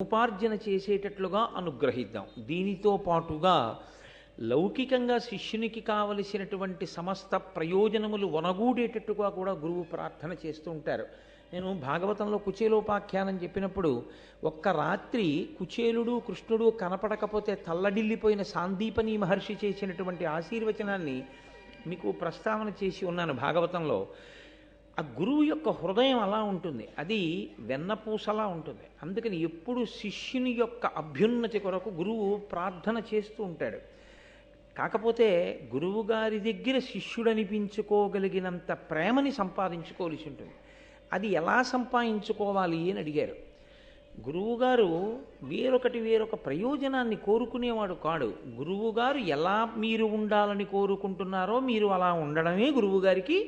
ఉపార్జన చేసేటట్లుగా అనుగ్రహిద్దాం. దీనితో పాటుగా లౌకికంగా శిష్యునికి కావలసినటువంటి సమస్త ప్రయోజనములు వనగూడేటట్టుగా కూడా గురువు ప్రార్థన చేస్తూ ఉంటారు. నేను భాగవతంలో కుచేలోపాఖ్యానం చెప్పినప్పుడు ఒక్క రాత్రి కుచేలుడు కృష్ణుడు కనపడకపోతే తల్లడిల్లిపోయిన సాందీపని మహర్షి చేసినటువంటి ఆశీర్వచనాన్ని మీకు ప్రస్తావన చేసి ఉన్నాను భాగవతంలో. ఆ గురువు యొక్క హృదయం అలా ఉంటుంది, అది వెన్నపూసలా ఉంటుంది. అందుకని ఎప్పుడు శిష్యుని యొక్క అభ్యున్నతి కొరకు గురువు ప్రార్థన చేస్తూ ఉంటాడు. కాకపోతే గురువుగారి దగ్గర శిష్యుడు అనిపించుకోగలిగినంత ప్రేమని సంపాదించుకోవాల్సి ఉంటుంది. అది ఎలా సంపాదించుకోవాలి అని అడిగారు. గురువుగారు వేరొక ప్రయోజనాన్ని కోరుకునేవాడు కాడు. గురువుగారు ఎలా మీరు ఉండాలని కోరుకుంటున్నారో మీరు అలా ఉండడమే గురువుగారికి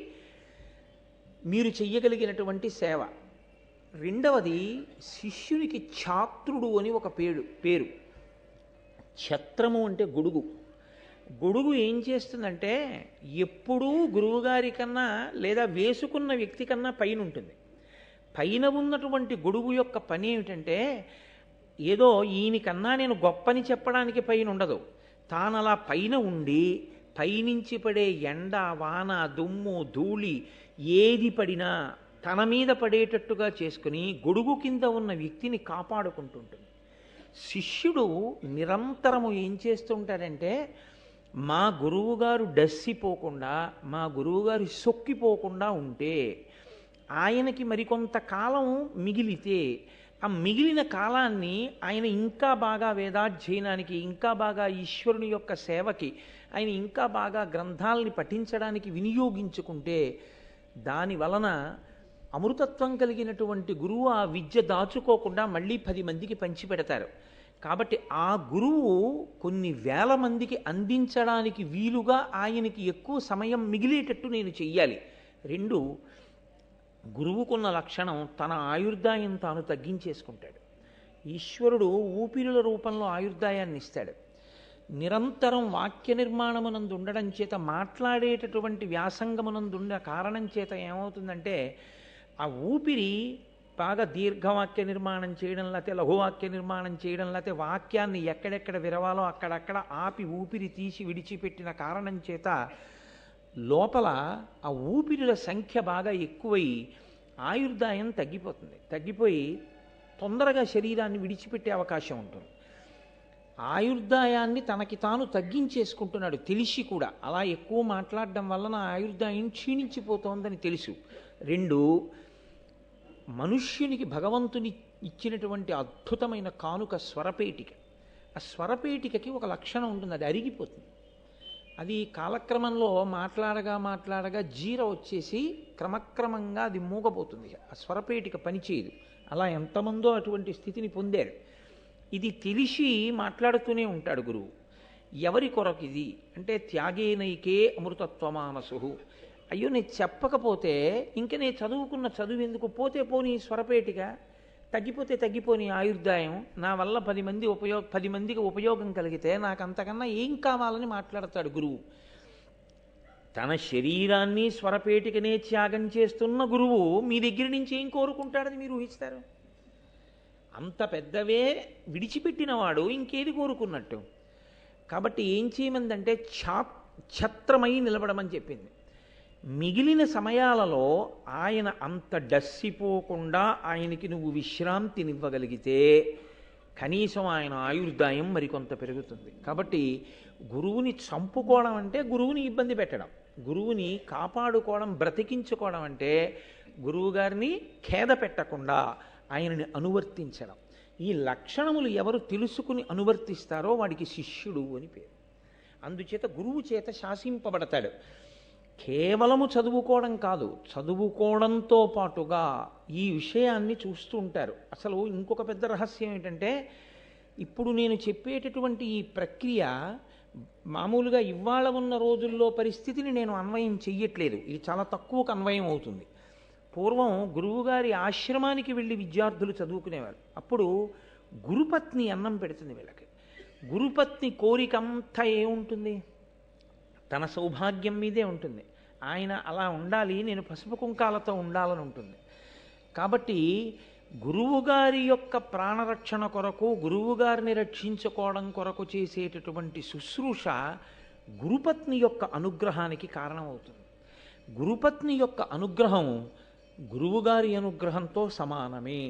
మీరు చెయ్యగలిగినటువంటి సేవ. రెండవది, శిష్యునికి ఛాత్రుడు అని ఒక పేరు. ఛత్రము అంటే గొడుగు. గొడుగు ఏం చేస్తుందంటే ఎప్పుడూ గురువుగారి కన్నా లేదా వేసుకున్న వ్యక్తి కన్నా పైన ఉంటుంది. పైన ఉన్నటువంటి గొడుగు యొక్క పని ఏమిటంటే ఏదో ఈయనకన్నా నేను గొప్పని చెప్పడానికి పైన ఉండదు. తాను అలా పైన ఉండి పైనుంచి పడే ఎండ వాన దుమ్ము ధూళి ఏది పడినా తన మీద పడేటట్టుగా చేసుకుని గొడుగు కింద ఉన్న వ్యక్తిని కాపాడుకుంటుంటుంది. శిష్యుడు నిరంతరము ఏం చేస్తుంటాడంటే మా గురువుగారు డస్సిపోకుండా మా గురువుగారు సొక్కిపోకుండా ఉంటే ఆయనకి మరికొంత కాలం మిగిలితే ఆ మిగిలిన కాలాన్ని ఆయన ఇంకా బాగా వేదాధ్యయనానికి, ఇంకా బాగా ఈశ్వరుని యొక్క సేవకి, ఆయన ఇంకా బాగా గ్రంథాలని పఠించడానికి వినియోగించుకుంటే దాని వలన అమృతత్వం కలిగినటువంటి గురువు ఆ విద్య దాచుకోకుండా మళ్ళీ 10 మందికి పంచిపెడతారు. కాబట్టి ఆ గురువు కొన్ని వేల మందికి అందించడానికి వీలుగా ఆయనకి ఎక్కువ సమయం మిగిలేటట్టు నేను చెయ్యాలి. 2, గురువుకున్న లక్షణం తన ఆయుర్దాయం తాను తగ్గించేసుకుంటాడు. ఈశ్వరుడు ఊపిరుల రూపంలో ఆయుర్దాయాన్ని ఇస్తాడు. నిరంతరం వాక్య నిర్మాణమునందు ఉండడం చేత, మాట్లాడేటటువంటి వ్యాసంగమునందున్న కారణం చేత ఏమవుతుందంటే ఆ ఊపిరి బాగా దీర్ఘవాక్య నిర్మాణం చేయడం, లేకపోతే లఘువాక్య నిర్మాణం చేయడం, లేకపోతే వాక్యాన్ని ఎక్కడెక్కడ విరవాలో అక్కడక్కడ ఆపి ఊపిరి తీసి విడిచిపెట్టిన కారణం చేత లోపల ఆ ఊపిరిల సంఖ్య బాగా ఎక్కువై ఆయుర్దాయం తగ్గిపోయి తొందరగా శరీరాన్ని విడిచిపెట్టే అవకాశం ఉంటుంది. ఆయుర్దాయాన్ని తనకి తాను తగ్గించేసుకుంటున్నాడు తెలిసి కూడా. అలా ఎక్కువ మాట్లాడడం వలన ఆయుర్దాయం క్షీణించిపోతోందని తెలుసు. 2, మనుష్యునికి భగవంతుని ఇచ్చినటువంటి అద్భుతమైన కానుక స్వరపేటిక. ఆ స్వరపేటికకి ఒక లక్షణం ఉంటుంది, అది అరిగిపోతుంది. అది కాలక్రమంలో మాట్లాడగా జీర వచ్చేసి క్రమక్రమంగా అది మూగబోతుంది. ఆ స్వరపేటిక పనిచేయదు. అలా ఎంతమందో అటువంటి స్థితిని పొందారు. ఇది తెలిసి మాట్లాడుతూనే ఉంటాడు గురువు. ఎవరి కొరకు ఇది అంటే త్యాగేనైకే అమృతత్వమానసు. అయ్యో నేను చెప్పకపోతే ఇంక నేను చదువుకున్న చదువు ఎందుకు, పోతే పోనీ స్వరపేటిక, తగ్గిపోతే తగ్గిపోని ఆయుర్దాయం, నా వల్ల 10 మందికి ఉపయోగం కలిగితే నాకు అంతకన్నా ఏం కావాలని మాట్లాడతాడు గురువు. తన శరీరాన్ని స్వరపేటికనే త్యాగం చేస్తున్న గురువు మీ దగ్గర నుంచి ఏం కోరుకుంటాడని మీరు ఊహిస్తారు? అంత పెద్దవే విడిచిపెట్టినవాడు ఇంకేది కోరుకున్నట్టు. కాబట్టి ఏం చేయమందంటే ఛత్రమై నిలబడమని చెప్పింది. మిగిలిన సమయాలలో ఆయన అంత డస్సిపోకుండా ఆయనకి నువ్వు విశ్రాంతినివ్వగలిగితే కనీసం ఆయన ఆయుర్దాయం మరికొంత పెరుగుతుంది. కాబట్టి గురువుని చంపుకోవడం అంటే గురువుని ఇబ్బంది పెట్టడం, గురువుని కాపాడుకోవడం, బ్రతికించుకోవడం అంటే గురువుగారిని ఖేద పెట్టకుండా ఆయనని అనువర్తించడం. ఈ లక్షణములు ఎవరు తెలుసుకుని అనువర్తిస్తారో వాడికి శిష్యుడు అని పేరు. అందుచేత గురువు చేత శాసింపబడతాడు. కేవలము చదువుకోవడం కాదు, చదువుకోవడంతో పాటుగా ఈ విషయాన్ని చూస్తూ ఉంటారు. అసలు ఇంకొక పెద్ద రహస్యం ఏంటంటే ఇప్పుడు నేను చెప్పేటటువంటి ఈ ప్రక్రియ మామూలుగా ఇవాళ ఉన్న రోజుల్లో పరిస్థితిని నేను అన్వయం చెయ్యట్లేదు. ఇది చాలా తక్కువకు అన్వయం అవుతుంది. పూర్వం గురువుగారి ఆశ్రమానికి వెళ్ళి విద్యార్థులు చదువుకునేవారు. అప్పుడు గురుపత్ని అన్నం పెడుతుంది వీళ్ళకి. గురుపత్ని కోరికంతా ఏముంటుంది? తన సౌభాగ్యం మీదే ఉంటుంది. ఆయన అలా ఉండాలి, నేను పసుపు కుంకాలతో ఉండాలని ఉంటుంది. కాబట్టి గురువుగారి యొక్క ప్రాణరక్షణ కొరకు, గురువుగారిని రక్షించుకోవడం కొరకు చేసేటటువంటి శుశ్రూష గురుపత్ని యొక్క అనుగ్రహానికి కారణమవుతుంది. గురుపత్ని యొక్క అనుగ్రహం గురువుగారి అనుగ్రహంతో సమానమే.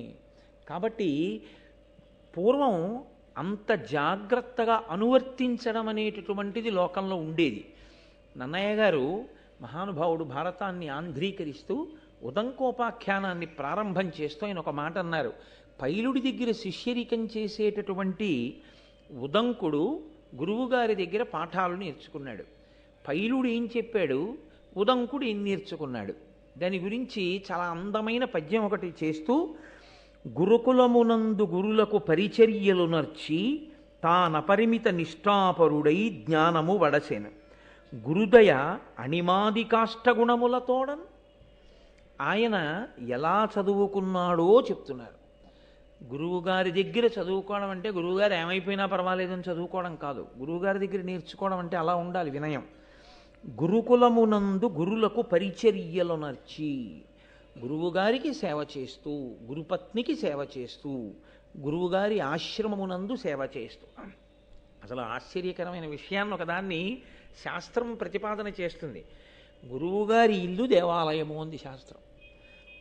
కాబట్టి పూర్వం అంత జాగ్రత్తగా అనువర్తించడం అనేటటువంటిది లోకంలో ఉండేది. నన్నయ్య గారు మహానుభావుడు భారతాన్ని ఆంధ్రీకరిస్తూ ఉదంకోపాఖ్యానాన్ని ప్రారంభం చేస్తూ ఆయన ఒక మాట అన్నారు. పైలుడి దగ్గర శిష్యరికం చేసేటటువంటి ఉదంకుడు గురువుగారి దగ్గర పాఠాలు నేర్చుకున్నాడు. పైలుడు ఏం చెప్పాడు, ఉదంకుడు ఏం నేర్చుకున్నాడు, దాని గురించి చాలా అందమైన పద్యం ఒకటి చేస్తూ, గురుకులమునందు గురులకు పరిచర్యలు నర్చి తానపరిమిత నిష్ఠాపరుడై జ్ఞానము వడసెను గురుదయ అణిమాది కాష్టగుణములతోడన్. ఆయన ఎలా చదువుకున్నాడో చెప్తున్నారు. గురువుగారి దగ్గర చదువుకోవడం అంటే గురువుగారు ఏమైపోయినా పర్వాలేదని చదువుకోవడం కాదు. గురువుగారి దగ్గర నేర్చుకోవడం అంటే అలా ఉండాలి వినయం. గురుకులమునందు గురులకు పరిచర్యలు నర్చి, గురువుగారికి సేవ చేస్తూ, గురుపత్నికి సేవ చేస్తూ, గురువుగారి ఆశ్రమమునందు సేవ చేస్తూ. అసలు ఆశ్చర్యకరమైన విషయాన్ని ఒకదాన్ని శాస్త్రం ప్రతిపాదన చేస్తుంది. గురువుగారి ఇల్లు దేవాలయము అంది శాస్త్రం.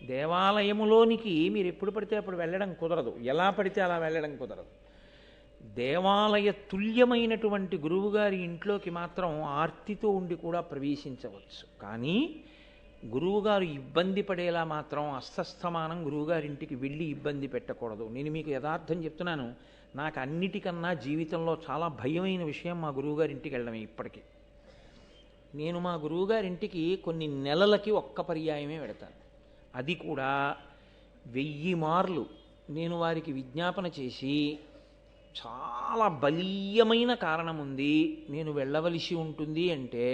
దేవాలయములోనికి మీరు ఎప్పుడు పడితే అప్పుడు వెళ్ళడం కుదరదు, ఎలా పడితే అలా వెళ్ళడం కుదరదు. దేవాలయ తుల్యమైనటువంటి గురువుగారి ఇంట్లోకి మాత్రం ఆర్తితో ఉండి కూడా ప్రవేశించవచ్చు. కానీ గురువుగారు ఇబ్బంది పడేలా మాత్రం అస్తస్థమానం గురువుగారింటికి వెళ్ళి ఇబ్బంది పెట్టకూడదు. నేను మీకు యథార్థం చెప్తున్నాను, నాకు అన్నిటికన్నా జీవితంలో చాలా భయమైన విషయం మా గురువుగారింటికి వెళ్ళడమే. ఇప్పటికీ నేను మా గురువుగారింటికి కొన్ని నెలలకి ఒక్క పర్యాయమే వెడతాను. అది కూడా 1000 మార్లు నేను వారికి విజ్ఞాపన చేసి, చాలా బలీయమైన కారణం ఉంది, నేను వెళ్ళవలసి ఉంటుంది అంటే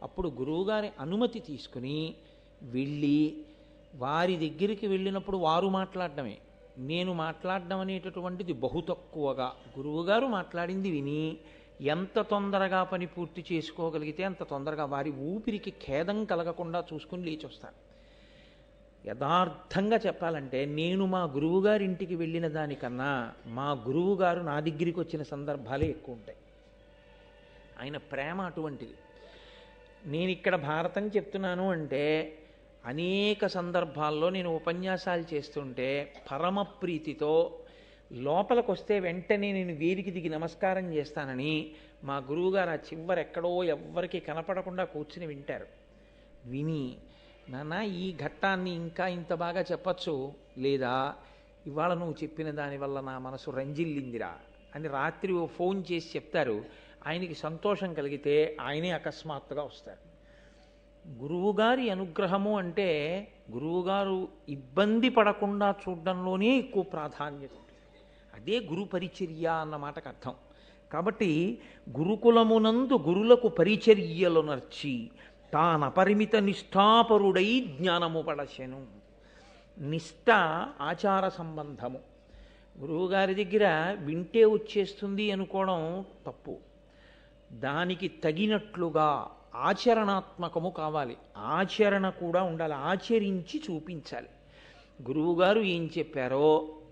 అప్పుడు గురువుగారి అనుమతి తీసుకుని వెళ్ళి, వారి దగ్గరికి వెళ్ళినప్పుడు వారు మాట్లాడడమే, నేను మాట్లాడడం అనేటటువంటిది బహు తక్కువగా, గురువుగారు మాట్లాడింది విని ఎంత తొందరగా పని పూర్తి చేసుకోగలిగితే అంత తొందరగా వారి ఊపిరికి ఖేదం కలగకుండా చూసుకుని లేచి వస్తాను. యథార్థంగా చెప్పాలంటే నేను మా గురువుగారి ఇంటికి వెళ్ళిన దానికన్నా మా గురువుగారు నా దగ్గరికి వచ్చిన సందర్భాలే ఎక్కువ ఉంటాయి. ఆయన ప్రేమ అటువంటిది. నేను ఇక్కడ భారతం చెప్తున్నాను అంటే అనేక సందర్భాల్లో నేను ఉపన్యాసాలు చేస్తుంటే పరమ ప్రీతితో లోపలికి వస్తే వెంటనే నేను వేదిక దిగి నమస్కారం చేస్తానని మా గురువుగారు ఆ చివరెక్కడో ఎవ్వరికి కనపడకుండా కూర్చుని వింటారు. విని, నాన్న ఈ ఘట్టాన్ని ఇంకా ఇంత బాగా చెప్పచ్చు, లేదా ఇవాళ నువ్వు చెప్పిన దానివల్ల నా మనసు రంజిల్లిందిరా అని రాత్రి ఓ ఫోన్ చేసి చెప్తారు. ఆయనకి సంతోషం కలిగితే ఆయనే అకస్మాత్తుగా వస్తారు. గురువుగారి అనుగ్రహము అంటే గురువుగారు ఇబ్బంది పడకుండా చూడడంలోనే ఎక్కువ ప్రాధాన్యత ఉంటుంది. అదే గురు పరిచర్య అన్న మాటకు అర్థం. కాబట్టి గురుకులమునందు గురులకు పరిచర్యలు నర్చి తానపరిమిత నిష్ఠాపరుడై జ్ఞానము పడసెను. నిష్ఠ ఆచార సంబంధము. గురువుగారి దగ్గర వింటే వచ్చేస్తుంది అనుకోవడం తప్పు. దానికి తగినట్లుగా ఆచరణాత్మకము కావాలి, ఆచరణ కూడా ఉండాలి, ఆచరించి చూపించాలి. గురువుగారు ఏం చెప్పారో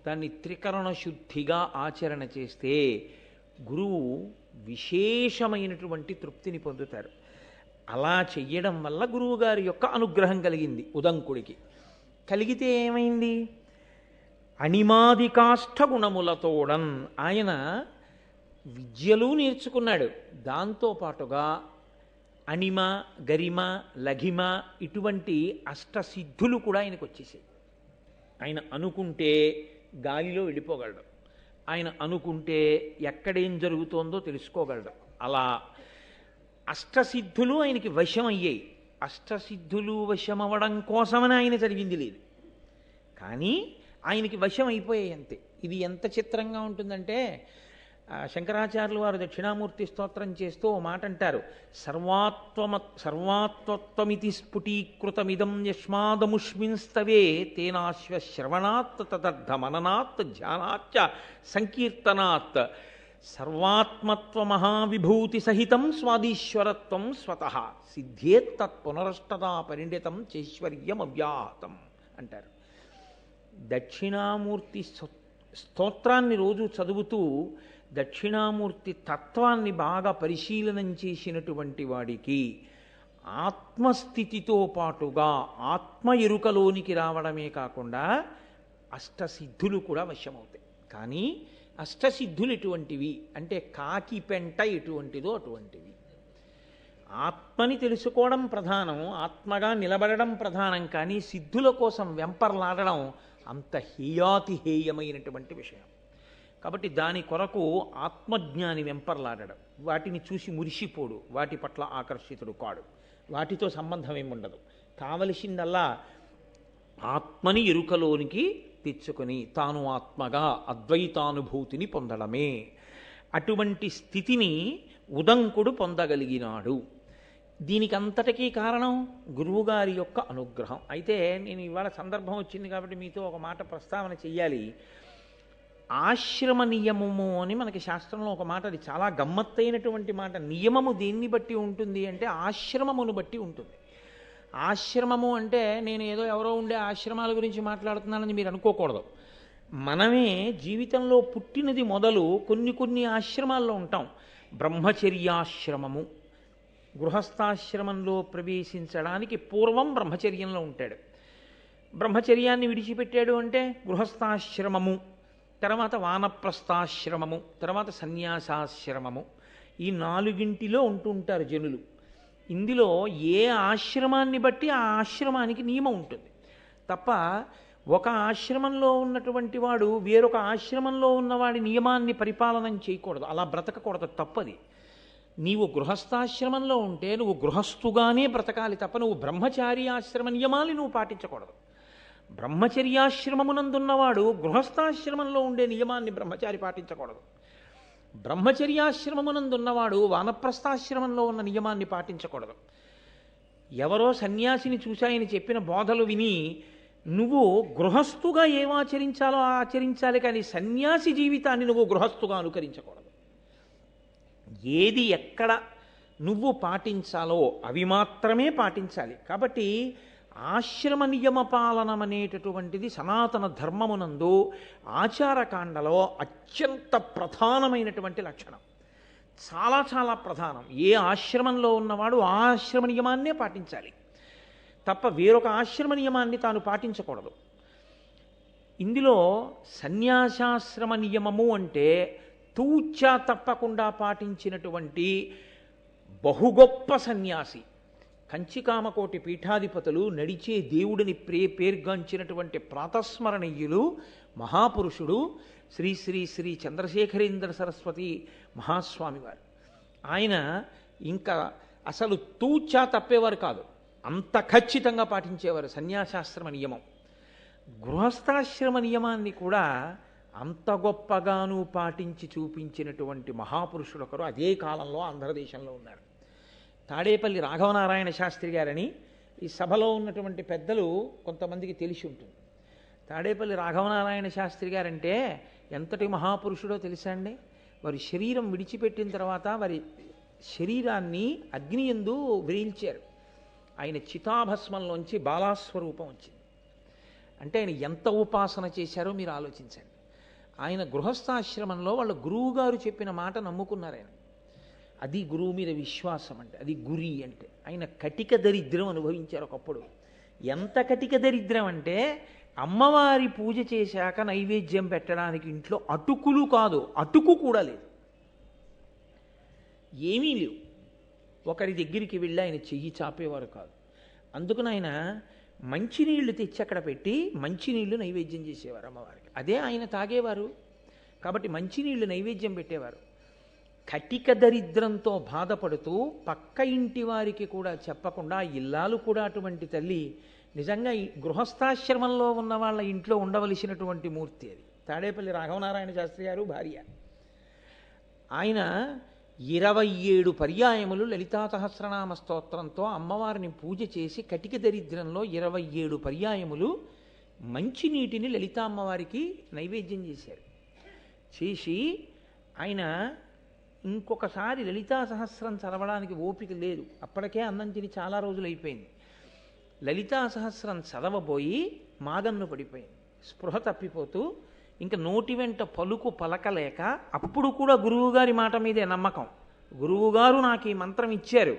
దాన్ని త్రికరణ శుద్ధిగా ఆచరణ చేస్తే గురువు విశేషమైనటువంటి తృప్తిని పొందుతారు. అలా చెయ్యడం వల్ల గురువుగారి యొక్క అనుగ్రహం కలిగింది ఉదంకుడికి. కలిగితే ఏమైంది? అణిమాది కాష్ట గుణములతోడన్. ఆయన విద్యలు నేర్చుకున్నాడు, దాంతోపాటుగా అణిమ, గరిమ, లఘిమ ఇటువంటి అష్టసిద్ధులు కూడా ఆయనకు వచ్చేసాయి. ఆయన అనుకుంటే గాలిలో వెళ్ళిపోగలడు, ఆయన అనుకుంటే ఎక్కడేం జరుగుతోందో తెలుసుకోగలడు. అలా అష్టసిద్ధులు ఆయనకి వశం అయ్యాయి. అష్టసిద్ధులు వశమవ్వడం కోసమని ఆయన చదివింది లేదు, కానీ ఆయనకి వశం అయిపోయాయి అంతే. ఇది ఎంత చిత్రంగా ఉంటుందంటే, శంకరాచార్యులు వారు దక్షిణామూర్తి స్తోత్రం చేస్తూ ఓ మాట అంటారు, సర్వాత్వత్వమితి స్ఫుటీకృతమిదం యస్మాదముష్మిన్స్తవే తేనాశ్వ శ్రవణాత్ తదర్థ మననాత్ ధ్యానాచ్చ సంకీర్తనాత్ సర్వాత్మత్వ మహావిభూతి సహితం స్వాదీశ్వరత్వం స్వతః సిద్ధేత్తత్ పునరష్టదా పరిణితం చైశ్వర్యం అవ్యాహతం అంటారు. దక్షిణామూర్తి స్తోత్రాన్ని రోజు చదువుతూ దక్షిణామూర్తి తత్వాన్ని బాగా పరిశీలనం చేసినటువంటి వాడికి ఆత్మస్థితితో పాటుగా ఆత్మ ఎరుకలోనికి రావడమే కాకుండా అష్టసిద్ధులు కూడా వశమవుతాయి. కానీ అష్టసిద్ధులు ఎటువంటివి అంటే కాకి పెంట ఎటువంటిదో అటువంటివి. ఆత్మని తెలుసుకోవడం ప్రధానం, ఆత్మగా నిలబడడం ప్రధానం. కానీ సిద్ధుల కోసం వెంపర్లాడడం అంత హేయాతిహేయమైనటువంటి విషయం. కాబట్టి దాని కొరకు ఆత్మజ్ఞాని వెంపర్లాడడం, వాటిని చూసి మురిసిపోడు, వాటి పట్ల ఆకర్షితుడు కాడు, వాటితో సంబంధం ఏముండదు. కావలసిందల్లా ఆత్మని ఎరుకలోనికి తెచ్చుకొని తాను ఆత్మగా అద్వైతానుభూతిని పొందడమే. అటువంటి స్థితిని ఉదంకుడు పొందగలిగినాడు. దీనికి అంతటికీ కారణం గురువుగారి యొక్క అనుగ్రహం. అయితే నేను ఇవాళ సందర్భం వచ్చింది కాబట్టి మీతో ఒక మాట ప్రస్తావన చెయ్యాలి. ఆశ్రమ నియమము అని మనకి శాస్త్రంలో ఒక మాట, అది చాలా గమ్మత్తైనటువంటి మాట. నియమము దేన్ని బట్టి ఉంటుంది అంటే ఆశ్రమమును బట్టి ఉంటుంది. ఆశ్రమము అంటే నేను ఏదో ఎవరో ఉండే ఆశ్రమాల గురించి మాట్లాడుతున్నానని మీరు అనుకోకూడదు. మనమే జీవితంలో పుట్టినది మొదలు కొన్ని ఆశ్రమాల్లో ఉంటాం. బ్రహ్మచర్యాశ్రమము, గృహస్థాశ్రమంలో ప్రవేశించడానికి పూర్వం బ్రహ్మచర్యంలో ఉంటాడు. బ్రహ్మచర్యాన్ని విడిచిపెట్టాడు అంటే గృహస్థాశ్రమము, తర్వాత వానప్రస్థాశ్రమము, తర్వాత సన్యాసాశ్రమము. ఈ నాలుగింటిలో ఉంటుంటారు జనులు. ఇందులో ఏ ఆశ్రమాన్ని బట్టి ఆ ఆశ్రమానికి నియమం ఉంటుంది తప్ప ఒక ఆశ్రమంలో ఉన్నటువంటి వాడు వేరొక ఆశ్రమంలో ఉన్నవాడి నియమాన్ని పరిపాలన చేయకూడదు, అలా బ్రతకకూడదు, తప్పది. నీవు గృహస్థాశ్రమంలో ఉంటే నువ్వు గృహస్థుగానే బ్రతకాలి తప్ప నువ్వు బ్రహ్మచారి ఆశ్రమ నియమాన్ని నువ్వు పాటించకూడదు. బ్రహ్మచర్యాశ్రమమునందున్నవాడు గృహస్థాశ్రమంలో ఉండే నియమాన్ని బ్రహ్మచారి పాటించకూడదు. బ్రహ్మచర్యాశ్రమమునందున్నవాడు వానప్రస్థాశ్రమంలో ఉన్న నియమాన్ని పాటించకూడదు. ఎవరో సన్యాసిని చూశాయని చెప్పిన బోధలు విని నువ్వు గృహస్థుగా ఏమాచరించాలో ఆచరించాలి, కానీ సన్యాసి జీవితాన్ని నువ్వు గృహస్థుగా అనుకరించకూడదు. ఏది ఎక్కడ నువ్వు పాటించాలో అవి మాత్రమే పాటించాలి. కాబట్టి ఆశ్రమ నియమ పాలనం అనేటటువంటిది సనాతన ధర్మమునందు ఆచారకాండలో అత్యంత ప్రధానమైనటువంటి లక్షణం. చాలా చాలా ప్రధానం. ఏ ఆశ్రమంలో ఉన్నవాడు ఆ ఆశ్రమ నియమాన్నే పాటించాలి తప్ప వేరొక ఆశ్రమ నియమాన్ని తాను పాటించకూడదు. ఇందులో సన్యాసాశ్రమ నియమము అంటే తూచా తప్పకుండా పాటించినటువంటి బహుగొప్ప సన్యాసి, కంచికామకోటి పీఠాధిపతులు, నడిచే దేవుడిని పేర్గాంచినటువంటి ప్రాతస్మరణీయులు, మహాపురుషుడు శ్రీ శ్రీ శ్రీ చంద్రశేఖరేంద్ర సరస్వతి మహాస్వామి వారు. ఆయన ఇంకా అసలు తూచా తప్పేవారు కాదు, అంత ఖచ్చితంగా పాటించేవారు సన్యాసాశ్రమ నియమం. గృహస్థాశ్రమ నియమాన్ని కూడా అంత గొప్పగాను పాటించి చూపించినటువంటి మహాపురుషుడు ఒకరు అదే కాలంలో ఆంధ్రదేశంలో ఉన్నారు. తాడేపల్లి రాఘవనారాయణ శాస్త్రి గారని ఈ సభలో ఉన్నటువంటి పెద్దలు కొంతమందికి తెలిసి ఉంటుంది. తాడేపల్లి రాఘవనారాయణ శాస్త్రి గారంటే ఎంతటి మహాపురుషుడో తెలుసా అండి? వారి శరీరం విడిచిపెట్టిన తర్వాత వారి శరీరాన్ని అగ్ని యందు వేల్చారు. ఆయన చితాభస్మంలోంచి బాలాస్వరూపం వచ్చింది. అంటే ఆయన ఎంత ఉపాసన చేశారో మీరు ఆలోచించండి. ఆయన గృహస్థాశ్రమంలో వాళ్ళ గురువుగారు చెప్పిన మాట నమ్ముకున్నారు ఆయన. అది గురువు మీద విశ్వాసం అంటే, అది గురి అంటే. ఆయన కటిక దరిద్రం అనుభవించారు ఒకప్పుడు. ఎంత కటిక దరిద్రం అంటే అమ్మవారి పూజ చేశాక నైవేద్యం పెట్టడానికి ఇంట్లో అటుకులు కాదు, అటుకు కూడా లేదు, ఏమీ లేవు. ఒకరి దగ్గరికి వెళ్ళి ఆయన చెయ్యి చాపేవారు కాదు. అందుకని ఆయన మంచినీళ్లు తెచ్చి అక్కడ పెట్టి మంచినీళ్లు నైవేద్యం చేసేవారు అమ్మవారికి. అదే ఆయన తాగేవారు. కాబట్టి మంచినీళ్లు నైవేద్యం పెట్టేవారు. కటిక దరిద్రంతో బాధపడుతూ పక్క ఇంటి వారికి కూడా చెప్పకుండా, ఇల్లాలు కూడా అటువంటి తల్లి. నిజంగా ఈ గృహస్థాశ్రమంలో ఉన్న వాళ్ళ ఇంట్లో ఉండవలసినటువంటి మూర్తి అది. తాడేపల్లి రాఘవనారాయణ శాస్త్రి గారు భార్య. ఆయన 27 పర్యాయములు లలితా సహస్రనామ స్తోత్రంతో అమ్మవారిని పూజ చేసి కటిక దరిద్రంలో 27 పర్యాయములు మంచినీటిని లలితా అమ్మవారికి నైవేద్యం చేశారు. చేసి ఆయన ఇంకొకసారి లలితా సహస్రం చదవడానికి ఓపిక లేదు, అప్పటికే అన్నం తిని చాలా రోజులు అయిపోయింది. లలితా సహస్రం చదవబోయి మాగన్ను పడిపోయింది. స్పృహ తప్పిపోతూ ఇంకా నోటి వెంట పలుకు పలకలేక అప్పుడు కూడా గురువుగారి మాట మీదే నమ్మకం. గురువుగారు నాకు ఈ మంత్రం ఇచ్చారు,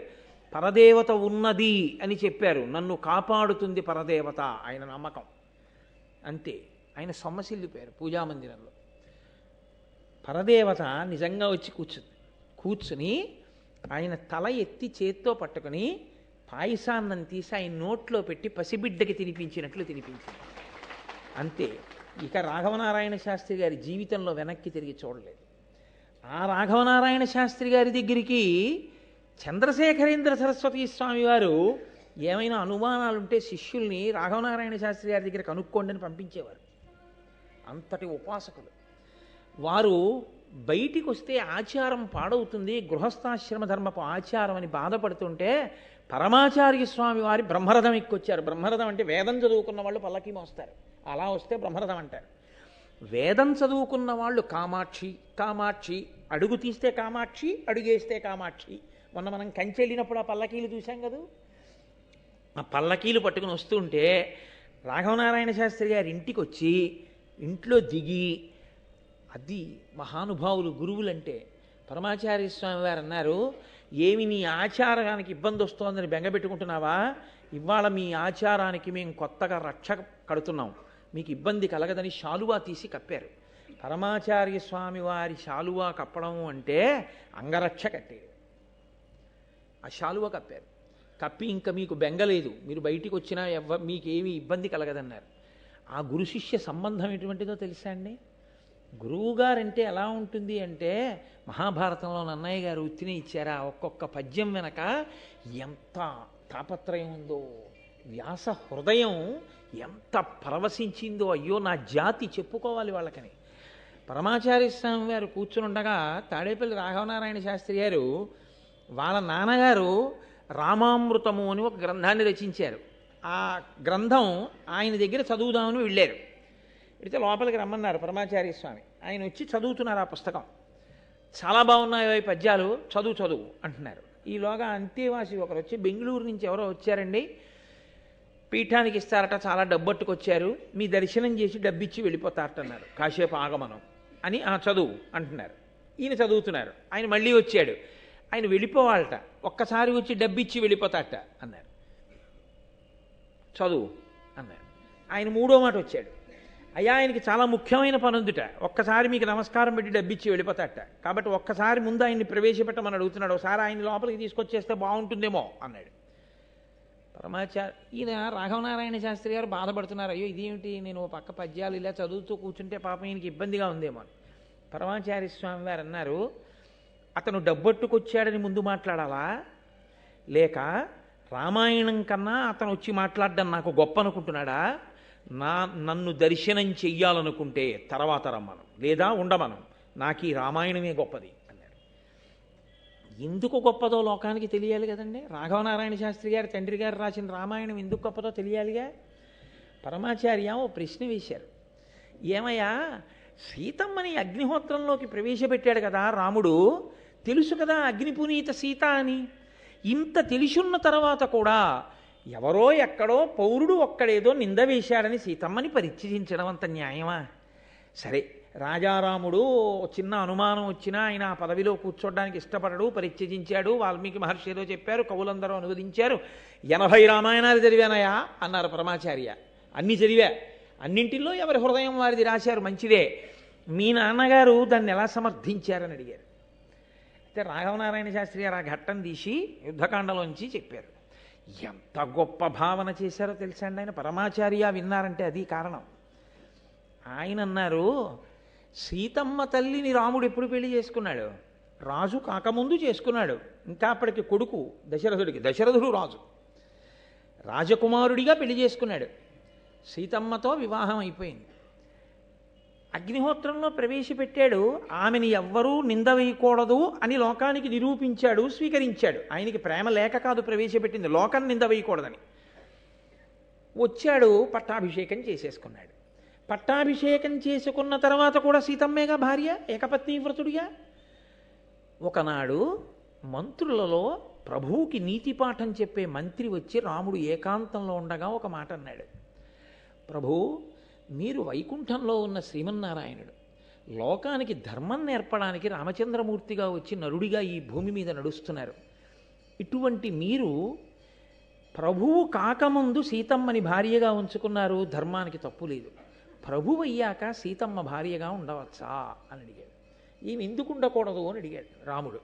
పరదేవత ఉన్నది అని చెప్పారు, నన్ను కాపాడుతుంది పరదేవత, ఆయన నమ్మకం అంతే. ఆయన సొమ్మసిల్లిపోయారు పూజామందిరంలో. పరదేవత నిజంగా వచ్చి కూర్చుని ఆయన తల ఎత్తి చేత్తో పట్టుకుని పాయసాన్నం తీసి ఆయన నోట్లో పెట్టి పసిబిడ్డకి తినిపించినట్లు తినిపించింది అంతే. ఇక రాఘవనారాయణ శాస్త్రి గారి జీవితంలో వెనక్కి తిరిగి చూడలేదు. ఆ రాఘవనారాయణ శాస్త్రి గారి దగ్గరికి చంద్రశేఖరేంద్ర సరస్వతి స్వామి వారు ఏమైనా అనుమానాలుంటే శిష్యుల్ని రాఘవనారాయణ శాస్త్రి గారి దగ్గర కనుక్కోండి అని పంపించేవారు. అంతటి ఉపాసకులు వారు. బయటికి వస్తే ఆచారం పాడవుతుంది, గృహస్థాశ్రమ ధర్మపు ఆచారం అని బాధపడుతుంటే పరమాచార్య స్వామి వారి బ్రహ్మరథం ఎక్కొచ్చారు. బ్రహ్మరథం అంటే వేదం చదువుకున్న వాళ్ళు పల్లకి మోస్తారు, అలా వస్తే బ్రహ్మరథం అంటారు. వేదం చదువుకున్న వాళ్ళు కామాక్షి కామాక్షి, అడుగు తీస్తే కామాక్షి, అడుగేస్తే కామాక్షి. మొన్న మనం కంచి వెళ్ళినప్పుడు ఆ పల్లకీలు చూసాం కదా, ఆ పల్లకీలు పట్టుకుని వస్తుంటే రాఘవనారాయణ శాస్త్రి గారి ఇంటికి వచ్చి ఇంట్లో దిగి, అది మహానుభావులు గురువులంటే. పరమాచార్య స్వామి వారు అన్నారు, ఏమి నీ ఆచారానికి ఇబ్బంది వస్తోందని బెంగపెట్టుకుంటున్నావా? ఇవాళ మీ ఆచారానికి మేము కొత్తగా రక్ష కడుతున్నాం, మీకు ఇబ్బంది కలగదని శాలువా తీసి కప్పారు. పరమాచార్య స్వామి వారి శాలువా కప్పడం అంటే అంగరక్ష కట్టేది. ఆ శాలువా కప్పారు. కప్పి ఇంకా మీకు బెంగలేదు, మీరు బయటికి వచ్చినా మీకేమీ ఇబ్బంది కలగదన్నారు. ఆ గురు శిష్య సంబంధం ఎటువంటిదో తెలుసా అండి? గురువుగారంటే ఎలా ఉంటుంది అంటే, మహాభారతంలో నన్నయ్య గారు ఉత్తిని ఇచ్చారా, ఒక్కొక్క పద్యం వెనక ఎంత తాపత్రయం ఉందో, వ్యాస హృదయం ఎంత పరవశించిందో, అయ్యో నా జాతి చెప్పుకోవాలి వాళ్ళకని. పరమాచార్య స్వామి వారు కూర్చుని ఉండగా తాడేపల్లి రాఘవనారాయణ శాస్త్రి గారు వాళ్ళ నాన్నగారు రామామృతము అని ఒక గ్రంథాన్ని రచించారు. ఆ గ్రంథం ఆయన దగ్గర చదువుదామని వెళ్ళారు. అయితే లోపలికి రమ్మన్నారు పరమాచార్య స్వామి. ఆయన వచ్చి చదువుతున్నారు ఆ పుస్తకం. చాలా బాగున్నాయో ఈ పద్యాలు, చదువు అంటున్నారు. ఈలోగా అంతేవాసి ఒకరు వచ్చి, బెంగళూరు నుంచి ఎవరో వచ్చారండి, పీఠానికి ఇస్తారట, చాలా డబ్బట్టుకొచ్చారు, మీ దర్శనం చేసి డబ్బిచ్చి వెళ్ళిపోతారట అన్నారు. కాసేపు ఆగమనం అని చదువు అంటున్నారు. ఈయన చదువుతున్నారు. ఆయన మళ్ళీ వచ్చాడు, ఆయన వెళ్ళిపోవాలట, ఒక్కసారి వచ్చి డబ్బిచ్చి వెళ్ళిపోతారట అన్నారు. చదువు అన్నారు. ఆయన మూడో మాట వచ్చాడు, అయ్యా ఆయనకి చాలా ముఖ్యమైన పని ఉందిట, ఒక్కసారి మీకు నమస్కారం పెట్టి డబ్బిచ్చి వెళ్ళిపోతాట, కాబట్టి ఒక్కసారి ముందు ఆయన్ని ప్రవేశపెట్టమని అడుగుతున్నాడు, ఒకసారి ఆయన లోపలికి తీసుకొచ్చేస్తే బాగుంటుందేమో అన్నాడు. ఈయన రాఘవనారాయణ శాస్త్రి గారు బాధపడుతున్నారు, అయ్యో ఇదేమిటి, నేను పక్క పద్యాలు ఇలా చదువుతూ కూర్చుంటే పాపం ఈయనకి ఇబ్బందిగా ఉందేమో అని. పరమాచార్య స్వామి వారు అన్నారు, అతను డబ్బట్టుకొచ్చాడని ముందు మాట్లాడాలా, లేక రామాయణం కన్నా అతను వచ్చి మాట్లాడడం నాకు గొప్ప అనుకుంటున్నాడా? నన్ను దర్శనం చెయ్యాలనుకుంటే తర్వాత రమ్మను, లేదా ఉండమను, నాకు ఈ రామాయణమే గొప్పది అన్నాడు. ఎందుకు గొప్పదో లోకానికి తెలియాలి కదండి. రాఘవనారాయణ శాస్త్రి గారు తండ్రి గారు రాసిన రామాయణం ఎందుకు గొప్పదో తెలియాలిగా. పరమాచార్య ఓ ప్రశ్న వేశారు, ఏమయ్యా సీతమ్మని అగ్నిహోత్రంలోకి ప్రవేశపెట్టాడు కదా రాముడు, తెలుసు కదా అగ్నిపునీత సీత అని, ఇంత తెలిసున్న తర్వాత కూడా ఎవరో ఎక్కడో పౌరుడు ఒక్కడేదో నింద వేశాడని సీతమ్మని పరిత్యజించడం అంత న్యాయమా? సరే, రాజారాముడు చిన్న అనుమానం వచ్చినా ఆయన ఆ పదవిలో కూర్చోడానికి ఇష్టపడడు, పరిత్యజించాడు, వాల్మీకి మహర్షి ఏదో చెప్పారు, కవులందరూ అనువదించారు, 80 రామాయణాలు చదివానయా అన్నారు పరమాచార్య. అన్నీ చదివా, అన్నింటిలో ఎవరి హృదయం వారిది రాశారు, మంచిదే, మీ నాన్నగారు దాన్ని ఎలా సమర్థించారని అడిగారు. అయితే రాఘవనారాయణ శాస్త్రి గారు ఆ ఘట్టం తీసి యుద్ధకాండలోంచి చెప్పారు. ఎంత గొప్ప భావన చేశారో తెలుసా అండి ఆయన. పరమాచార్య విన్నారంటే అది కారణం. ఆయన అన్నారు, సీతమ్మ తల్లిని రాముడు ఎప్పుడు పెళ్లి చేసుకున్నాడు? రాజు కాకముందు చేసుకున్నాడు. ఇంకా అప్పటికి కొడుకు దశరథుడికి, దశరథుడు రాజు, రాజకుమారుడిగా పెళ్లి చేసుకున్నాడు. సీతమ్మతో వివాహం అయిపోయింది. అగ్నిహోత్రంలో ప్రవేశపెట్టాడు, ఆమెని ఎవ్వరూ నింద వేయకూడదు అని లోకానికి నిరూపించాడు, స్వీకరించాడు. ఆయనకి ప్రేమ లేక కాదు ప్రవేశపెట్టింది, లోకం నింద వేయకూడదని. వచ్చాడు, పట్టాభిషేకం చేసేసుకున్నాడు. పట్టాభిషేకం చేసుకున్న తర్వాత కూడా సీతమ్మేగా భార్య, ఏకపత్ని వ్రతుడిగా. ఒకనాడు మంత్రులలో ప్రభువుకి నీతిపాఠం చెప్పే మంత్రి వచ్చి రాముడు ఏకాంతంలో ఉండగా ఒక మాట అన్నాడు, ప్రభు మీరు వైకుంఠంలో ఉన్న శ్రీమన్నారాయణుడు లోకానికి ధర్మం నేర్పడానికి రామచంద్రమూర్తిగా వచ్చి నరుడిగా ఈ భూమి మీద నడుస్తున్నారు. ఇటువంటి మీరు ప్రభువు కాకముందు సీతమ్మని భార్యగా ఉంచుకున్నారు, ధర్మానికి తప్పు లేదు. ప్రభువు అయ్యాక సీతమ్మ భార్యగా ఉండవచ్చా అని అడిగాడు. ఈమె ఎందుకు ఉండకూడదు అని అడిగాడు రాముడు.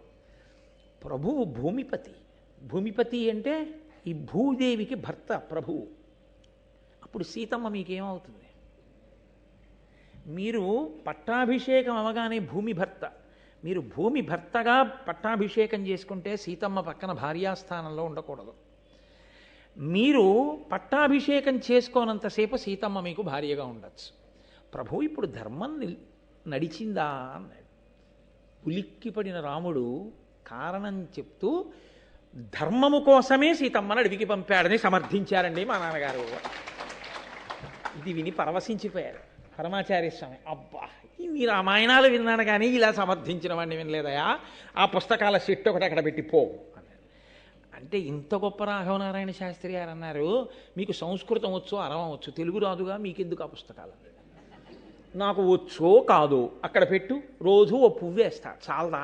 ప్రభువు భూమిపతి. భూమిపతి అంటే ఈ భూదేవికి భర్త ప్రభువు. అప్పుడు సీతమ్మ మీకేమవుతుంది? మీరు పట్టాభిషేకం అవగానే భూమి భర్త. మీరు భూమి భర్తగా పట్టాభిషేకం చేసుకుంటే సీతమ్మ పక్కన భార్యాస్థానంలో ఉండకూడదు. మీరు పట్టాభిషేకం చేసుకోనంతసేపు సీతమ్మ మీకు భార్యగా ఉండొచ్చు. ప్రభు ఇప్పుడు ధర్మం నడిచిందా అన్నాడు. ఉలిక్కిపడిన రాముడు కారణం చెప్తూ ధర్మము కోసమే సీతమ్మను అడవికి పంపాడని సమర్థించారండి మా నాన్నగారు. ఇది విని పరవశించిపోయారు పరమాచార్య స్వామి. అబ్బా, ఇన్ని రామాయణాలు విన్నాను కానీ ఇలా సమర్థించిన వాడిని వినలేదయా, ఆ పుస్తకాల సెట్ ఒకటి అక్కడ పెట్టి పో అన్నారు. అంటే ఇంత గొప్ప రాఘవనారాయణ శాస్త్రి గారు అన్నారు, మీకు సంస్కృతం వచ్చు, అరవం వచ్చు, తెలుగు రాదుగా, మీకెందుకు ఆ పుస్తకాలు? నాకు వచ్చో కాదో అక్కడ పెట్టు, రోజు ఓ పువ్వు వేస్తా, చాలదా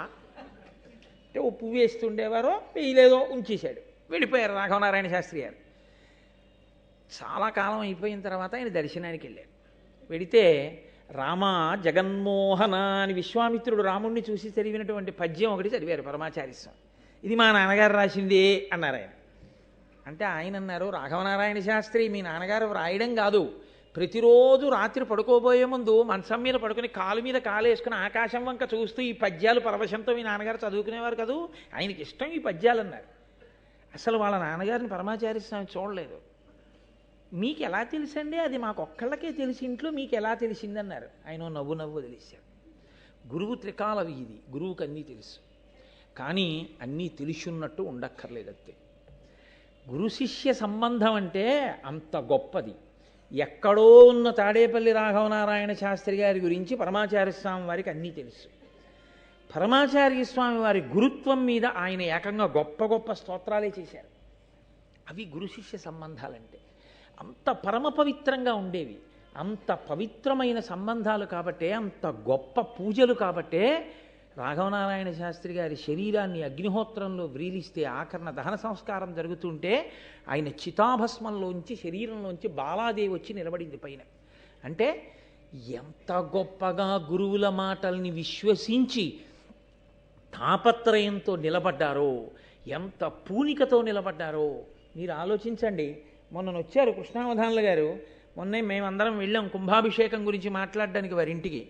అంటే ఓ పువ్వు వేస్తుండేవారో వేయలేదో ఉంచేశాడు, వెళ్ళిపోయారు రాఘవనారాయణ శాస్త్రి గారు. చాలా కాలం అయిపోయిన తర్వాత ఆయన దర్శనానికి వెళ్ళారు. వెడితే రామ జగన్మోహన అని విశ్వామిత్రుడు రాముణ్ణి చూసి చదివినటువంటి పద్యం ఒకటి చదివారు పరమాచార్య స్వామి. ఇది మా నాన్నగారు రాసిందే అన్నారు ఆయన. అంటే ఆయన అన్నారు, రాఘవనారాయణ శాస్త్రి మీ నాన్నగారు వ్రాయడం కాదు, ప్రతిరోజు రాత్రి పడుకోబోయే ముందు మంచం మీద పడుకుని కాలు మీద కాలు వేసుకుని ఆకాశం వంక చూస్తూ ఈ పద్యాలు పరవశంతో మీ నాన్నగారు చదువుకునేవారు కదూ, ఆయనకి ఇష్టం ఈ పద్యాలు అన్నారు. అసలు వాళ్ళ నాన్నగారిని పరమాచార్య స్వామి చూడలేదు. మీకు ఎలా తెలుసండి? అది మాకు ఒక్కళ్ళకే తెలిసి ఇంట్లో మీకు ఎలా తెలిసిందన్నారు. ఆయన నవ్వు నవ్వు తెలిసారు. గురువు త్రికాల వీధి, గురువుకి అన్నీ తెలుసు, కానీ అన్నీ తెలిసున్నట్టు ఉండక్కర్లేదు. అంతే. గురు శిష్య సంబంధం అంటే అంత గొప్పది. ఎక్కడో ఉన్న తాడేపల్లి రాఘవనారాయణ శాస్త్రి గారి గురించి పరమాచార్య స్వామి వారికి అన్నీ తెలుసు. పరమాచార్య స్వామి వారి గురుత్వం మీద ఆయన ఏకంగా గొప్ప గొప్ప స్తోత్రాలే చేశారు. అవి గురు శిష్య సంబంధాలంటే. అంత పరమ పవిత్రంగా ఉండేవి, అంత పవిత్రమైన సంబంధాలు కాబట్టే, అంత గొప్ప పూజలు కాబట్టే రాఘవనారాయణ శాస్త్రి గారి శరీరాన్ని అగ్నిహోత్రంలో వ్రీలిస్తే ఆకరణ దహన సంస్కారం జరుగుతుంటే ఆయన చితాభస్మంలోంచి శరీరంలోంచి బాలాదేవి వచ్చి నిలబడింది పైన. అంటే ఎంత గొప్పగా గురువుల మాటల్ని విశ్వసించి తాపత్రయంతో నిలబడ్డారో, ఎంత పూనికతో నిలబడ్డారో మీరు ఆలోచించండి. మొన్న వచ్చారు కృష్ణావధానులు గారు, మొన్నే మేమందరం వెళ్ళాం కుంభాభిషేకం గురించి మాట్లాడడానికి వారింటికి.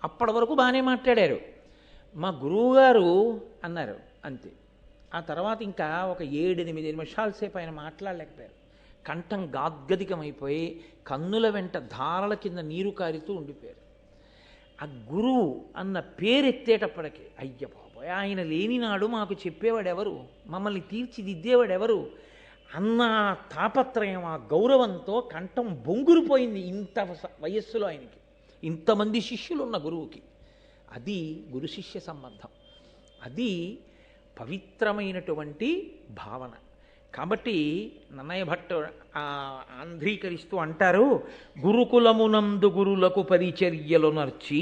అప్పటి వరకు బాగానే మాట్లాడారు. మా గురువుగారు అన్నారు అంతే. ఆ తర్వాత ఇంకా ఒక 7-8 నిమిషాల సేపు ఆయన మాట్లాడలేకపోయారు. కంఠం గాద్గదికమైపోయి కన్నుల వెంట ధారల కింద నీరు కారుతూ ఉండిపోయారు. ఆ గురువు అన్న పేరెత్తేటప్పటికి అయ్య బాబోయ్, ఆయన లేనినాడు మాకు చెప్పేవాడెవరు, మమ్మల్ని తీర్చిదిద్దేవాడెవరు అన్న తాపత్రయం, ఆ గౌరవంతో కంఠం బొంగురుపోయింది. ఇంత వయస్సులో ఆయనకి, ఇంతమంది శిష్యులు ఉన్న గురువుకి. అది గురు శిష్య సంబంధం, అది పవిత్రమైనటువంటి భావన. కాబట్టి నన్నయ్య భట్టు ఆంధ్రీకరిస్తూ అంటారు, గురుకులమునందు గురులకు పరిచర్యలు నర్చి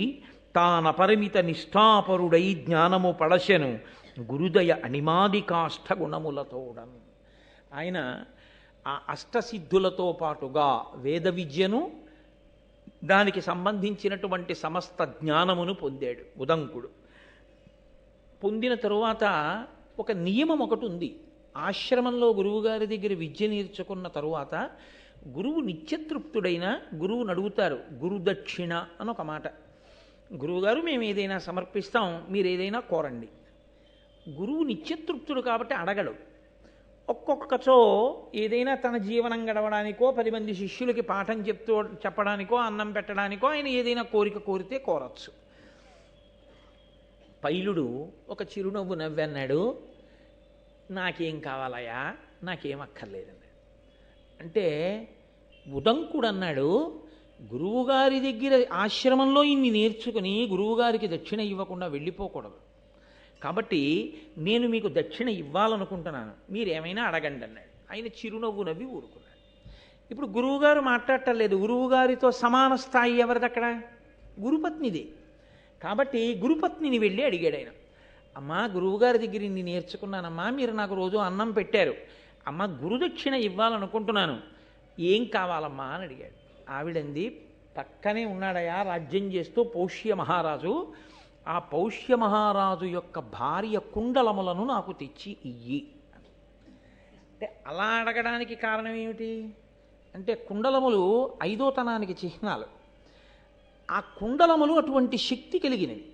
తానపరిమిత నిష్ఠాపరుడై జ్ఞానము పడశను గురుదయ అనిమాది కాష్ఠ గుణములతోడన్. ఆయన ఆ అష్టసిద్ధులతో పాటుగా వేద విద్యను, దానికి సంబంధించినటువంటి సమస్త జ్ఞానమును పొందాడు ఉదంకుడు. పొందిన తరువాత ఒక నియమం ఒకటి ఉంది. ఆశ్రమంలో గురువుగారి దగ్గర విద్య నేర్చుకున్న తరువాత గురువు నిత్యతృప్తుడైన గురువుని అడుగుతారు, గురుదక్షిణ అని ఒక మాట. గురువుగారు మేము ఏదైనా సమర్పిస్తాం, మీరు ఏదైనా కోరండి. గురువు నిత్యతృప్తుడు కాబట్టి అడగడు. ఒక్కొక్కచో ఏదైనా తన జీవనం గడవడానికో 10 మంది శిష్యులకి పాఠం చెప్పడానికో అన్నం పెట్టడానికో ఆయన ఏదైనా కోరిక కోరితే కోరచ్చు. పైలుడు ఒక చిరునవ్వు నవ్వన్నాడు, నాకేం కావాలయా, నాకేం అక్కర్లేదన్నాడు. అంటే ఉదంకుడు అన్నాడు, గురువుగారి దగ్గర ఆశ్రమంలో ఇన్ని నేర్చుకుని గురువుగారికి దక్షిణ ఇవ్వకుండా వెళ్ళిపోకూడదు. కాబట్టి నేను మీకు దక్షిణ ఇవ్వాలనుకుంటున్నాను, మీరేమైనా అడగండి అన్నాడు. ఆయన చిరునవ్వు నవ్వి ఊరుకున్నాడు. ఇప్పుడు గురువుగారు మాట్లాడటం లేదు. గురువుగారితో సమాన స్థాయి ఎవరిది అక్కడ? గురుపత్నిది. కాబట్టి గురుపత్నిని వెళ్ళి అడిగాడు ఆయన. అమ్మా, గురువుగారి దగ్గర ఇన్ని నేర్చుకున్నానమ్మా, మీరు నాకు రోజు అన్నం పెట్టారు, అమ్మ గురుదక్షిణ ఇవ్వాలనుకుంటున్నాను, ఏం కావాలమ్మా అని అడిగాడు. ఆవిడంది, పక్కనే ఉన్నాడయా రాజ్యం చేస్తూ పౌష్య మహారాజు, ఆ పౌష్య మహారాజు యొక్క భార్య కుండలములను నాకు తెచ్చి ఇయ్యి. అంటే అలా అడగడానికి కారణం ఏమిటి అంటే, కుండలములు ఐదోతనానికి చిహ్నాలు. ఆ కుండలములు అటువంటి శక్తి కలిగినవి.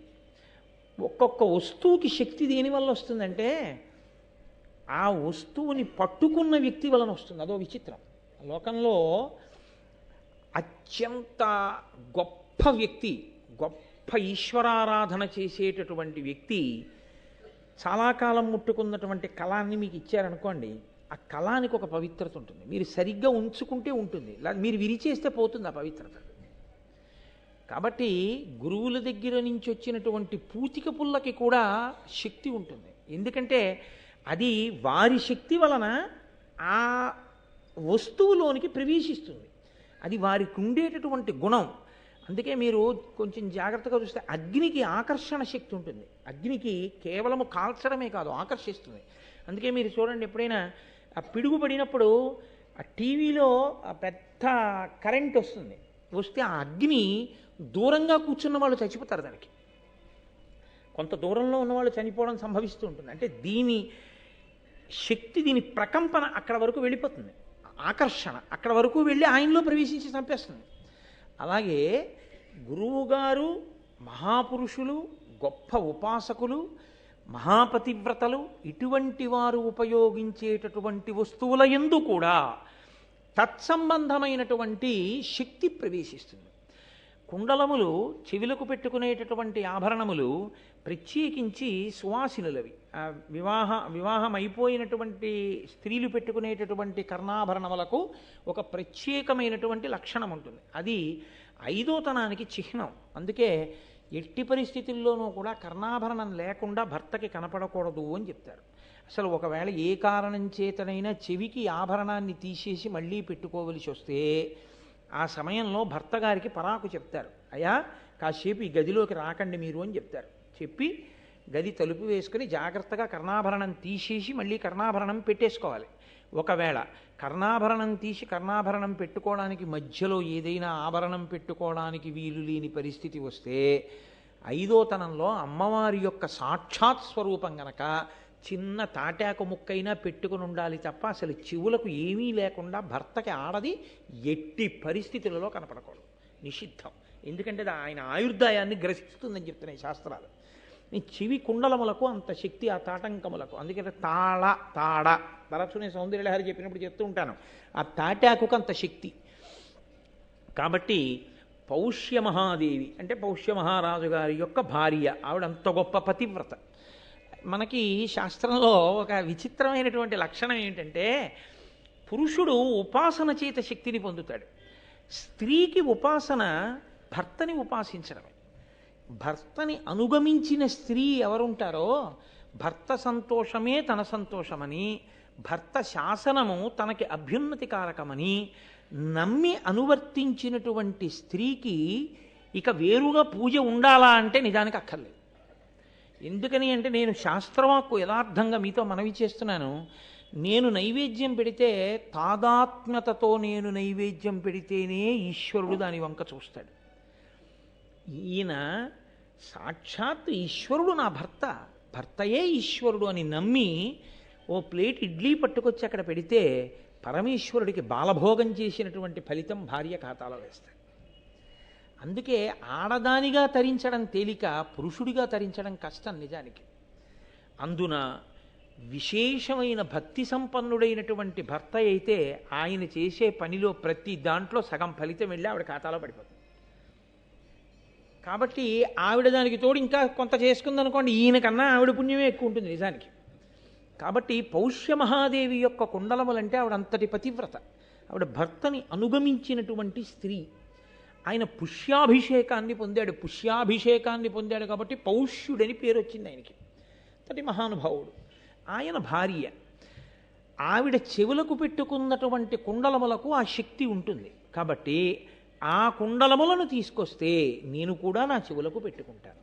ఒక్కొక్క వస్తువుకి శక్తి దేనివల్ల వస్తుందంటే, ఆ వస్తువుని పట్టుకున్న వ్యక్తి వలన వస్తుంది. అదో విచిత్రం. లోకంలో అత్యంత గొప్ప వ్యక్తి, గొప్ప ఈశ్వరారాధన చేసేటటువంటి వ్యక్తి చాలా కాలం ముట్టుకున్నటువంటి కళాన్ని మీకు ఇచ్చారనుకోండి, ఆ కళానికి ఒక పవిత్రత ఉంటుంది. మీరు సరిగ్గా ఉంచుకుంటే ఉంటుంది, మీరు విరిచేస్తే పోతుంది ఆ పవిత్రత. కాబట్టి గురువుల దగ్గర నుంచి వచ్చినటువంటి పూతిక పుల్లకి కూడా శక్తి ఉంటుంది. ఎందుకంటే అది వారి శక్తి వలన ఆ వస్తువులోనికి ప్రవేశిస్తుంది. అది వారికి ఉండేటటువంటి గుణం. అందుకే మీరు కొంచెం జాగ్రత్తగా చూస్తే అగ్నికి ఆకర్షణ శక్తి ఉంటుంది. అగ్నికి కేవలము కాల్చడమే కాదు, ఆకర్షిస్తుంది. అందుకే మీరు చూడండి, ఎప్పుడైనా ఆ పిడుగు పడినప్పుడు ఆ టీవీలో ఆ పెద్ద కరెంట్ వస్తుంది, వస్తే ఆ అగ్ని దూరంగా కూర్చున్న వాళ్ళు చచ్చిపోతారు. దానికి కొంత దూరంలో ఉన్నవాళ్ళు చనిపోవడం సంభవిస్తూ ఉంటుంది. అంటే దీని శక్తి, దీని ప్రకంపన అక్కడ వరకు వెళ్ళిపోతుంది, ఆకర్షణ అక్కడ వరకు వెళ్ళి ఆయనలో ప్రవేశించి చంపేస్తుంది. అలాగే గురువుగారు మహాపురుషులు, గొప్ప ఉపాసకులు, మహాపతివ్రతలు, ఇటువంటి వారు ఉపయోగించేటటువంటి వస్తువుల యందు కూడా తత్సంబంధమైనటువంటి శక్తి ప్రవేశిస్తుంది. కుండలములు, చెవిలకు పెట్టుకునేటటువంటి ఆభరణములు ప్రత్యేకించి సువాసినులవి. వివాహం అయిపోయినటువంటి స్త్రీలు పెట్టుకునేటటువంటి కర్ణాభరణములకు ఒక ప్రత్యేకమైనటువంటి లక్షణం ఉంటుంది. అది ఐదోతనానికి చిహ్నం. అందుకే ఎట్టి పరిస్థితుల్లోనూ కూడా కర్ణాభరణం లేకుండా భర్తకి కనపడకూడదు అని చెప్తారు. అసలు ఒకవేళ ఏ కారణం చేతనైనా చెవికి ఆభరణాన్ని తీసేసి మళ్ళీ పెట్టుకోవలసి వస్తే ఆ సమయంలో భర్త గారికి పరాకు చెప్తారు. అయ్యా, కాసేపు ఈ గదిలోకి రాకండి మీరు అని చెప్తారు. చెప్పి గది తలుపు వేసుకుని జాగ్రత్తగా కర్ణాభరణం తీసేసి మళ్ళీ కర్ణాభరణం పెట్టేసుకోవాలి. ఒకవేళ కర్ణాభరణం తీసి కర్ణాభరణం పెట్టుకోవడానికి మధ్యలో ఏదైనా ఆభరణం పెట్టుకోవడానికి వీలు లేని పరిస్థితి వస్తే, ఐదోతనంలో అమ్మవారి యొక్క సాక్షాత్ స్వరూపం గనక చిన్న తాటాకు ముక్కైనా పెట్టుకుని ఉండాలి తప్ప అసలు చెవులకు ఏమీ లేకుండా భర్తకి ఆడది ఎట్టి పరిస్థితులలో కనపడకూడదు, నిషిద్ధం. ఎందుకంటే ఆయన ఆయుర్దాయాన్ని గ్రసిస్తుందని చెప్తున్నాయి శాస్త్రాలు. ఈ చెవి కుండలములకు అంత శక్తి, ఆ తాటంకములకు. అందుకని తాడ తరచునే సౌందర్యలహరి చెప్పినప్పుడు చెప్తూ ఉంటాను, ఆ తాటాకుకు అంత శక్తి. కాబట్టి పౌష్య మహాదేవి అంటే పౌష్య మహారాజు గారి యొక్క భార్య, ఆవిడ అంత గొప్ప పతివ్రత. మనకి శాస్త్రంలో ఒక విచిత్రమైనటువంటి లక్షణం ఏంటంటే, పురుషుడు ఉపాసన చేత శక్తిని పొందుతాడు. స్త్రీకి ఉపాసన భర్తని ఉపాసించడమే. భర్తని అనుగమించిన స్త్రీ ఎవరుంటారో, భర్త సంతోషమే తన సంతోషమని, భర్త శాసనము తనకి అభ్యున్నతికారకమని నమ్మి అనువర్తించినటువంటి స్త్రీకి ఇక వేరుగా పూజ ఉండాలా అంటే నిజానికి అక్కర్లేదు. ఎందుకని అంటే, నేను శాస్త్రవాక్కు యథార్థంగా మీతో మనవి చేస్తున్నాను. నేను నైవేద్యం పెడితే తాదాత్మ్యతతో నేను నైవేద్యం పెడితేనే ఈశ్వరుడు దాని వంక చూస్తాడు. ఈయన సాక్షాత్ ఈశ్వరుడు నా భర్త, భర్తయే ఈశ్వరుడు అని నమ్మి ఓ ప్లేట్ ఇడ్లీ పట్టుకొచ్చి అక్కడ పెడితే పరమేశ్వరుడికి బాలభోగం చేసినటువంటి ఫలితం భార్య ఖాతాలో వేస్తాడు. అందుకే ఆడదానిగా తరించడం తేలిక, పురుషుడిగా తరించడం కష్టం నిజానికి. అందున విశేషమైన భక్తి సంపన్నుడైనటువంటి భర్త అయితే ఆయన చేసే పనిలో ప్రతి దాంట్లో సగం ఫలితం వెళ్ళి ఆవిడ ఖాతాలో పడిపోతుంది. కాబట్టి ఆవిడ దానికి తోడు ఇంకా కొంత చేసుకుందనుకోండి, ఈయనకన్నా ఆవిడ పుణ్యమే ఎక్కువ ఉంటుంది నిజానికి. కాబట్టి పౌష్య మహాదేవి యొక్క కుండలములంటే ఆవిడ అంతటి పతివ్రత. ఆవిడ భర్తని అనుగమించినటువంటి స్త్రీ. ఆయన పుష్యాభిషేకాన్ని పొందాడు కాబట్టి పౌష్యుడని పేరు వచ్చింది ఆయనకి. అంతటి మహానుభావుడు. ఆయన భార్య. ఆవిడ చెవులకు పెట్టుకున్నటువంటి కుండలములకు ఆ శక్తి ఉంటుంది. కాబట్టి ఆ కుండలములను తీసుకొస్తే నేను కూడా నా చెవులకు పెట్టుకుంటాను,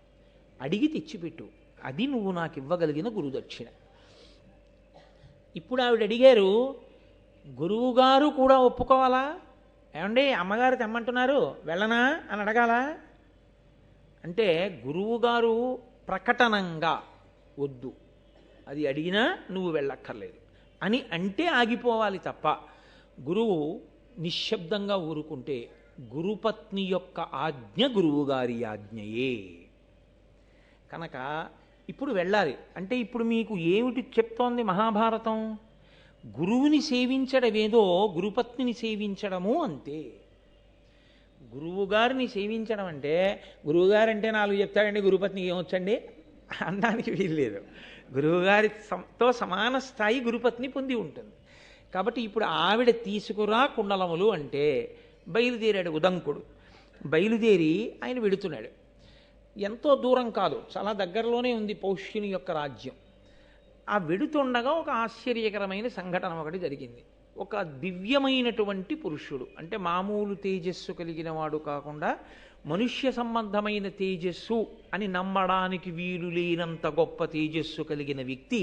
అడిగి తెచ్చిపెట్టు, అది నువ్వు నాకు ఇవ్వగలిగిన గురుదక్షిణ. ఇప్పుడు ఆవిడ అడిగారు, గురువుగారు కూడా ఒప్పుకోవాలా? ఏమండి అమ్మగారు తెమ్మంటున్నారు వెళ్ళనా అని అడగాల. అంటే గురువుగారు ప్రకటనంగా వద్దు, అది అడిగినా నువ్వు వెళ్ళక్కర్లేదు అని అంటే ఆగిపోవాలి తప్ప, గురువు నిశ్శబ్దంగా ఊరుకుంటే గురుపత్ని యొక్క ఆజ్ఞ గురువుగారి ఆజ్ఞయే. కనుక ఇప్పుడు వెళ్ళాలి. అంటే ఇప్పుడు మీకు ఏమిటి చెప్తోంది మహాభారతం? గురువుని సేవించడమేదో గురుపత్నిని సేవించడము అంతే. గురువుగారిని సేవించడం అంటే, గురువుగారంటే 4 చెప్తాడండి, గురుపత్నికి ఏమొచ్చండి అనడానికి వీల్లేదు. గురువుగారితో సమాన స్థాయి గురుపత్ని పొంది ఉంటుంది. కాబట్టి ఇప్పుడు ఆవిడ తీసుకురా కుండలములు అంటే బయలుదేరాడు ఉదంకుడు. బయలుదేరి ఆయన వెడుతున్నాడు. ఎంతో దూరం కాదు, చాలా దగ్గరలోనే ఉంది పౌష్యుని యొక్క రాజ్యం. ఆ వెడుతుండగా ఒక ఆశ్చర్యకరమైన సంఘటన ఒకటి జరిగింది. ఒక దివ్యమైనటువంటి పురుషుడు, అంటే మామూలు తేజస్సు కలిగిన వాడు కాకుండా మనుష్య సంబంధమైన తేజస్సు అని నమ్మడానికి వీలు లేనంత గొప్ప తేజస్సు కలిగిన వ్యక్తి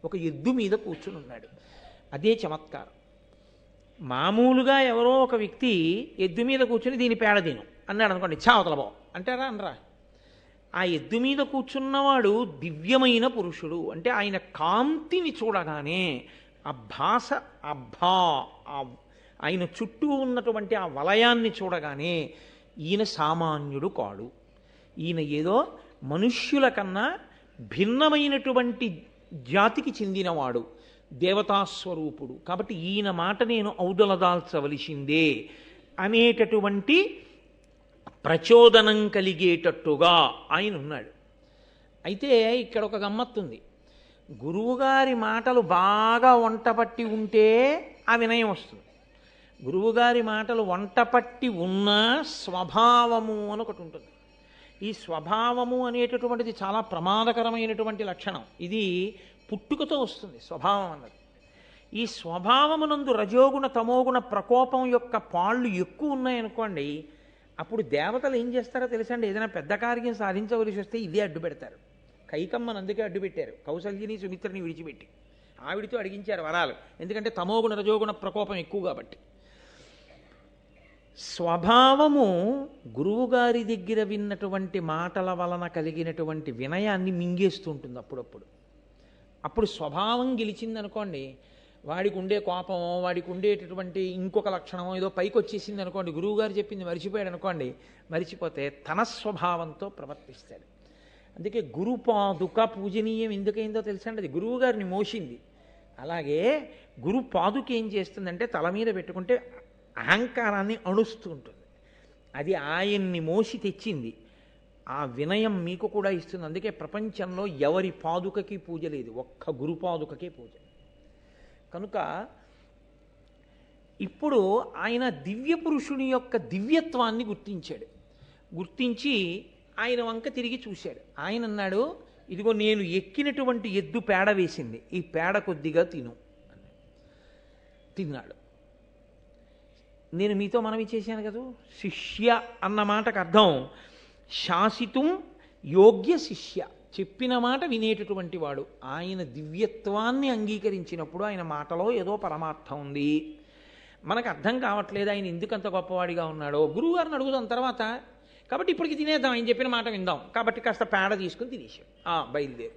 ఒక ఎద్దు మీద కూర్చుని ఉన్నాడు. అదే చమత్కారం. మామూలుగా ఎవరో ఒక వ్యక్తి ఎద్దు మీద కూర్చుని దీని పేడ తిను అన్నాడు అనుకోండి, చావతల బావు అంటారా అనరా? ఆ ఎద్దు మీద కూర్చున్నవాడు దివ్యమైన పురుషుడు. అంటే ఆయన కాంతిని చూడగానే ఆ భాష, ఆయన చుట్టూ ఉన్నటువంటి ఆ వలయాన్ని చూడగానే ఈయన సామాన్యుడు కాడు, ఈయన ఏదో మనుష్యుల కన్నా భిన్నమైనటువంటి జాతికి చెందినవాడు, దేవతాస్వరూపుడు. కాబట్టి ఈయన మాట నేను ఔదలదాల్చవలసిందే అనేటటువంటి ప్రచోదనం కలిగేటట్టుగా ఆయన ఉన్నాడు. అయితే ఇక్కడ ఒక గమ్మత్తుంది. గురువుగారి మాటలు బాగా వంటపట్టి ఉంటే ఆ వినయం వస్తుంది. గురువుగారి మాటలు వంటపట్టి ఉన్న స్వభావము అని ఒకటి ఉంటుంది. ఈ స్వభావము అనేటటువంటిది చాలా ప్రమాదకరమైనటువంటి లక్షణం. ఇది పుట్టుకతో వస్తుంది స్వభావం అన్నది. ఈ స్వభావమునందు రజోగుణ తమోగుణ ప్రకోపం యొక్క పాళ్ళు ఎక్కువ ఉన్నాయనుకోండి, అప్పుడు దేవతలు ఏం చేస్తారో తెలుసండి, ఏదైనా పెద్ద కార్యం సాధించవలసి వస్తే ఇదే అడ్డు పెడతారు. కైకమ్మను అందుకే అడ్డు పెట్టారు, కౌసల్యని సుమిత్రని విడిచిపెట్టి. ఆవిడితో అడిగించారు వరాలు, ఎందుకంటే తమోగుణ రజోగుణ ప్రకోపం ఎక్కువ కాబట్టి. స్వభావము గురువుగారి దగ్గర విన్నటువంటి మాటల వలన కలిగినటువంటి వినయాన్ని మింగేస్తూ ఉంటుంది అప్పుడప్పుడు. అప్పుడు స్వభావం గెలిచిందనుకోండి, వాడికి ఉండే కోపమో వాడికి ఉండేటటువంటి ఇంకొక లక్షణమో ఏదో పైకి వచ్చేసింది అనుకోండి, గురువుగారు చెప్పింది మరిచిపోయాడు అనుకోండి, మరిచిపోతే తన స్వభావంతో ప్రవర్తిస్తాడు. అందుకే గురుపాదుక పూజనీయం ఎందుకైందో తెలుసండి, అది గురువుగారిని మోసింది. అలాగే గురు పాదుక ఏం చేస్తుందంటే తల మీద పెట్టుకుంటే అహంకారాన్ని అణుస్తూ ఉంటుంది. అది ఆయన్ని మోసి తెచ్చింది. ఆ వినయం మీకు కూడా ఇస్తుంది. అందుకే ప్రపంచంలో ఎవరి పాదుకకి పూజ లేదు, ఒక్క గురు పాదుకకే పూజ. కనుక ఇప్పుడు ఆయన దివ్య పురుషుని యొక్క దివ్యత్వాన్ని గుర్తించాడు. గుర్తించి ఆయన వంక తిరిగి చూశాడు. ఆయన అన్నాడు, ఇదిగో నేను ఎక్కినటువంటి ఎద్దు పేడ వేసింది, ఈ పేడ కొద్దిగా తిను అన్నాడు. తిన్నాడు. నేను మీతో మనవి చేశాను కదా, శిష్య అన్న మాటకు అర్థం శాసితం యోగ్య శిష్య, చెప్పిన మాట వినేటటువంటి వాడు. ఆయన దివ్యత్వాన్ని అంగీకరించినప్పుడు ఆయన మాటలో ఏదో పరమార్థం ఉంది. మనకు అర్థం కావట్లేదు ఆయన ఎందుకంత గొప్పవాడిగా ఉన్నాడో, గురువుగారిని అడుగుదాం తర్వాత. కాబట్టి ఇప్పటికి తినేద్దాం, ఆయన చెప్పిన మాట విందాం. కాబట్టి కాస్త పేడ తీసుకుని తినేసాడు. బయలుదేరి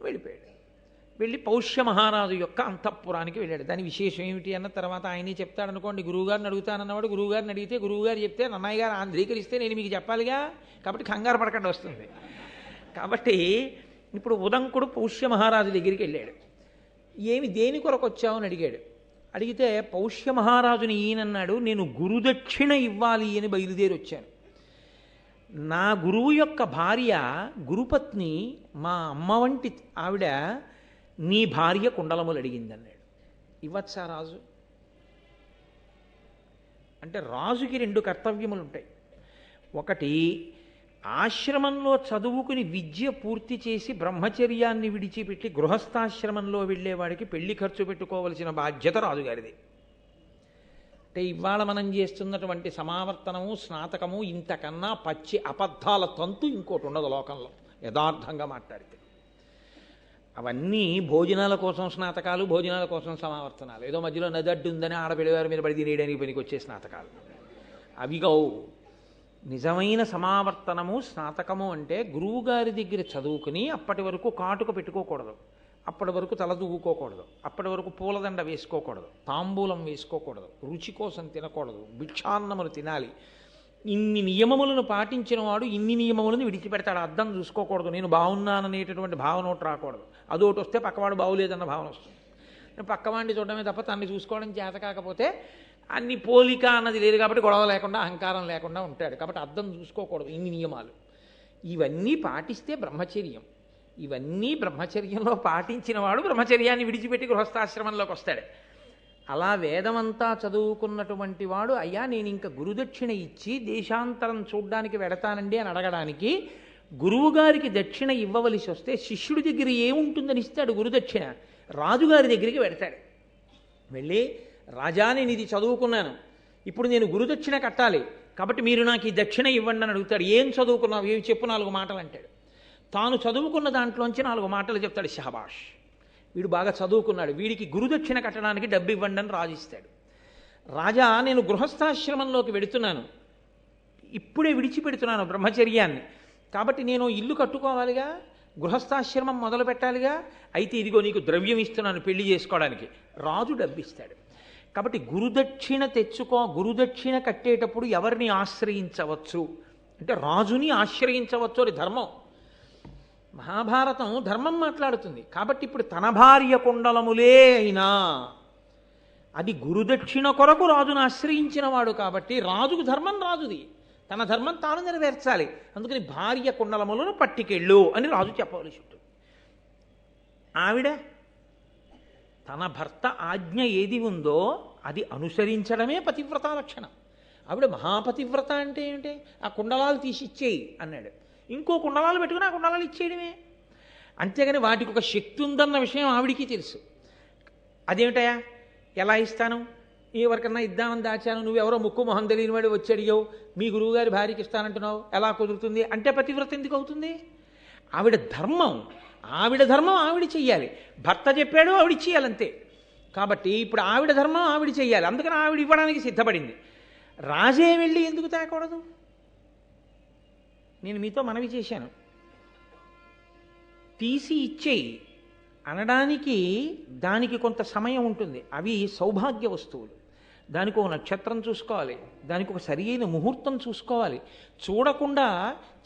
వెళ్ళిపోయాడు. వెళ్ళి పౌష్య మహారాజు యొక్క అంతఃపురానికి వెళ్ళాడు. దాని విశేషం ఏమిటి అన్న తర్వాత ఆయనే చెప్తాడనుకోండి. గురువుగారిని అడుగుతానన్నవాడు గురువుగారిని అడిగితే, గురువుగారు చెప్తే నన్నయ్య గారు ఆంధ్రీకరిస్తే నేను మీకు చెప్పాలిగా, కాబట్టి కంగారు పడకండి వస్తుంది. కాబట్టి ఇప్పుడు ఉదంకుడు పౌష్య మహారాజు దగ్గరికి వెళ్ళాడు. ఏమి దేని కొరకు వచ్చావు అని అడిగాడు. అడిగితే పౌష్య మహారాజుని ఈయనన్నాడు, నేను గురుదక్షిణ ఇవ్వాలి అని బయలుదేరి వచ్చాను. నా గురువు యొక్క భార్య గురుపత్ని, మా అమ్మ వంటి ఆవిడ నీ భార్య కుండలములు అడిగింది అన్నాడు. ఇవ్వచ్చా రాజు? అంటే రాజుకి 2 కర్తవ్యములు ఉంటాయి. ఒకటి ఆశ్రమంలో చదువుకుని విద్య పూర్తి చేసి బ్రహ్మచర్యాన్ని విడిచిపెట్టి గృహస్థాశ్రమంలో వెళ్ళేవాడికి పెళ్లి ఖర్చు పెట్టుకోవలసిన బాధ్యత రాజుగారిది. అంటే ఇవాళ మనం చేస్తున్నటువంటి సమావర్తనము స్నాతకము ఇంతకన్నా పచ్చి అబద్ధాల తంతు ఇంకోటి ఉండదు లోకంలో యథార్థంగా మాట్లాడితే. అవన్నీ భోజనాల కోసం స్నాతకాలు, భోజనాల కోసం సమావర్తనాలు, ఏదో మధ్యలో నదడ్డు ఉందని ఆడపిల్లవారి మీద పడి తినేయడానికి పనికి వచ్చే స్నాతకాలు అవి కావు. నిజమైన సమావర్తనము స్నాతకము అంటే గురువుగారి దగ్గర చదువుకుని అప్పటి వరకు కాటుక పెట్టుకోకూడదు, అప్పటి వరకు తల దూకోకూడదు, అప్పటి వరకు పూలదండ వేసుకోకూడదు, తాంబూలం వేసుకోకూడదు, రుచి కోసం తినకూడదు, భిక్షాన్నములు తినాలి. ఇన్ని నియమములను పాటించిన వాడు ఇన్ని నియమములను విడిచిపెడతాడు. అద్దం చూసుకోకూడదు, నేను బాగున్నాననేటటువంటి భావన ఒకటి రాకూడదు. అదొకటి వస్తే పక్కవాడు బాగులేదన్న భావన వస్తుంది. పక్కవాడిని చూడడమే తప్ప తనని చూసుకోవడం చేత కాకపోతే అన్ని పోలిక అన్నది లేదు కాబట్టి గొడవ లేకుండా అహంకారం లేకుండా ఉంటాడు. కాబట్టి అద్దం చూసుకోకూడదు. ఇన్ని నియమాలు ఇవన్నీ పాటిస్తే బ్రహ్మచర్యం. ఇవన్నీ బ్రహ్మచర్యంలో పాటించిన వాడు బ్రహ్మచర్యాన్ని విడిచిపెట్టి గృహస్థాశ్రమంలోకి వస్తాడు. అలా వేదమంతా చదువుకున్నటువంటి వాడు అయ్యా నేను ఇంకా గురుదక్షిణ ఇచ్చి దేశాంతరం చూడ్డానికి వెడతానండి అని అడగడానికి గురువుగారికి దక్షిణ ఇవ్వవలసి వస్తే శిష్యుడి దగ్గర ఏముంటుందని ఇస్తాడు గురుదక్షిణ? రాజుగారి దగ్గరికి వెడతాడు. వెళ్ళి రాజా నేను ఇది చదువుకున్నాను, ఇప్పుడు నేను గురుదక్షిణ కట్టాలి, కాబట్టి మీరు నాకు ఈ దక్షిణ ఇవ్వండి అని అడుగుతాడు. ఏం చదువుకున్నావు? ఏవి చెప్పు 4 మాటలు అంటాడు. తాను చదువుకున్న దాంట్లోంచి 4 మాటలు చెప్తాడు. షహబాష్, వీడు బాగా చదువుకున్నాడు, వీడికి గురుదక్షిణ కట్టడానికి డబ్బు ఇవ్వండి అని రాజు ఇస్తాడు. రాజా నేను గృహస్థాశ్రమంలోకి వెడుతున్నాను, ఇప్పుడే విడిచిపెడుతున్నాను బ్రహ్మచర్యాన్ని, కాబట్టి నేను ఇల్లు కట్టుకోవాలిగా, గృహస్థాశ్రమం మొదలు పెట్టాలిగా, అయితే ఇదిగో నీకు ద్రవ్యం ఇస్తున్నాను పెళ్లి చేసుకోవడానికి. రాజు డబ్బిస్తాడు. కాబట్టి గురుదక్షిణ గురుదక్షిణ కట్టేటప్పుడు ఎవరిని ఆశ్రయించవచ్చు అంటే రాజుని ఆశ్రయించవచ్చు అని ధర్మం. మహాభారతం ధర్మం మాట్లాడుతుంది. కాబట్టి ఇప్పుడు తన భార్య కుండలములే అయినా అది గురుదక్షిణ కొరకు రాజును ఆశ్రయించిన వాడు కాబట్టి రాజుకు ధర్మం రాజుది, తన ధర్మం తాను నెరవేర్చాలి. అందుకని భార్య కుండలములను పట్టికెళ్ళు అని రాజు చెప్పవలసి ఉంటుంది. ఆవిడ తన భర్త ఆజ్ఞ ఏది ఉందో అది అనుసరించడమే పతివ్రత లక్షణం. ఆవిడ మహాపతివ్రత అంటే ఏమిటి? ఆ కుండలాలు తీసి ఇచ్చేయి అన్నాడు, ఇంకో కుండలాలు పెట్టుకుని ఆ కుండలాలు ఇచ్చేయడమే. అంతేగాని వాటికి ఒక శక్తి ఉందన్న విషయం ఆవిడికి తెలుసు. అదేమిటయా ఎలా ఇస్తాను, ఎవరికన్నా ఇద్దామని దాచాను, నువ్వెవరో ముక్కు మొహం తెలియని వాడు వచ్చి అడిగావు, మీ గురువుగారి భార్యకి ఇస్తానంటున్నావు, ఎలా కుదురుతుంది అంటే పతివ్రత ఎందుకు అవుతుంది? ఆవిడ ధర్మం ఆవిడ చెయ్యాలి, భర్త చెప్పాడు ఆవిడ ఇచ్చేయాలంతే. కాబట్టి ఇప్పుడు ఆవిడ ధర్మం ఆవిడ చెయ్యాలి, అందుకని ఆవిడ ఇవ్వడానికి సిద్ధపడింది. రాజే వెళ్ళి ఎందుకు తేకూడదు? నేను మీతో మనవి చేశాను, తీసి ఇచ్చేయి అనడానికి దానికి కొంత సమయం ఉంటుంది. అవి సౌభాగ్య వస్తువులు, దానికి ఒక నక్షత్రం చూసుకోవాలి, దానికి ఒక సరి అయిన ముహూర్తం చూసుకోవాలి. చూడకుండా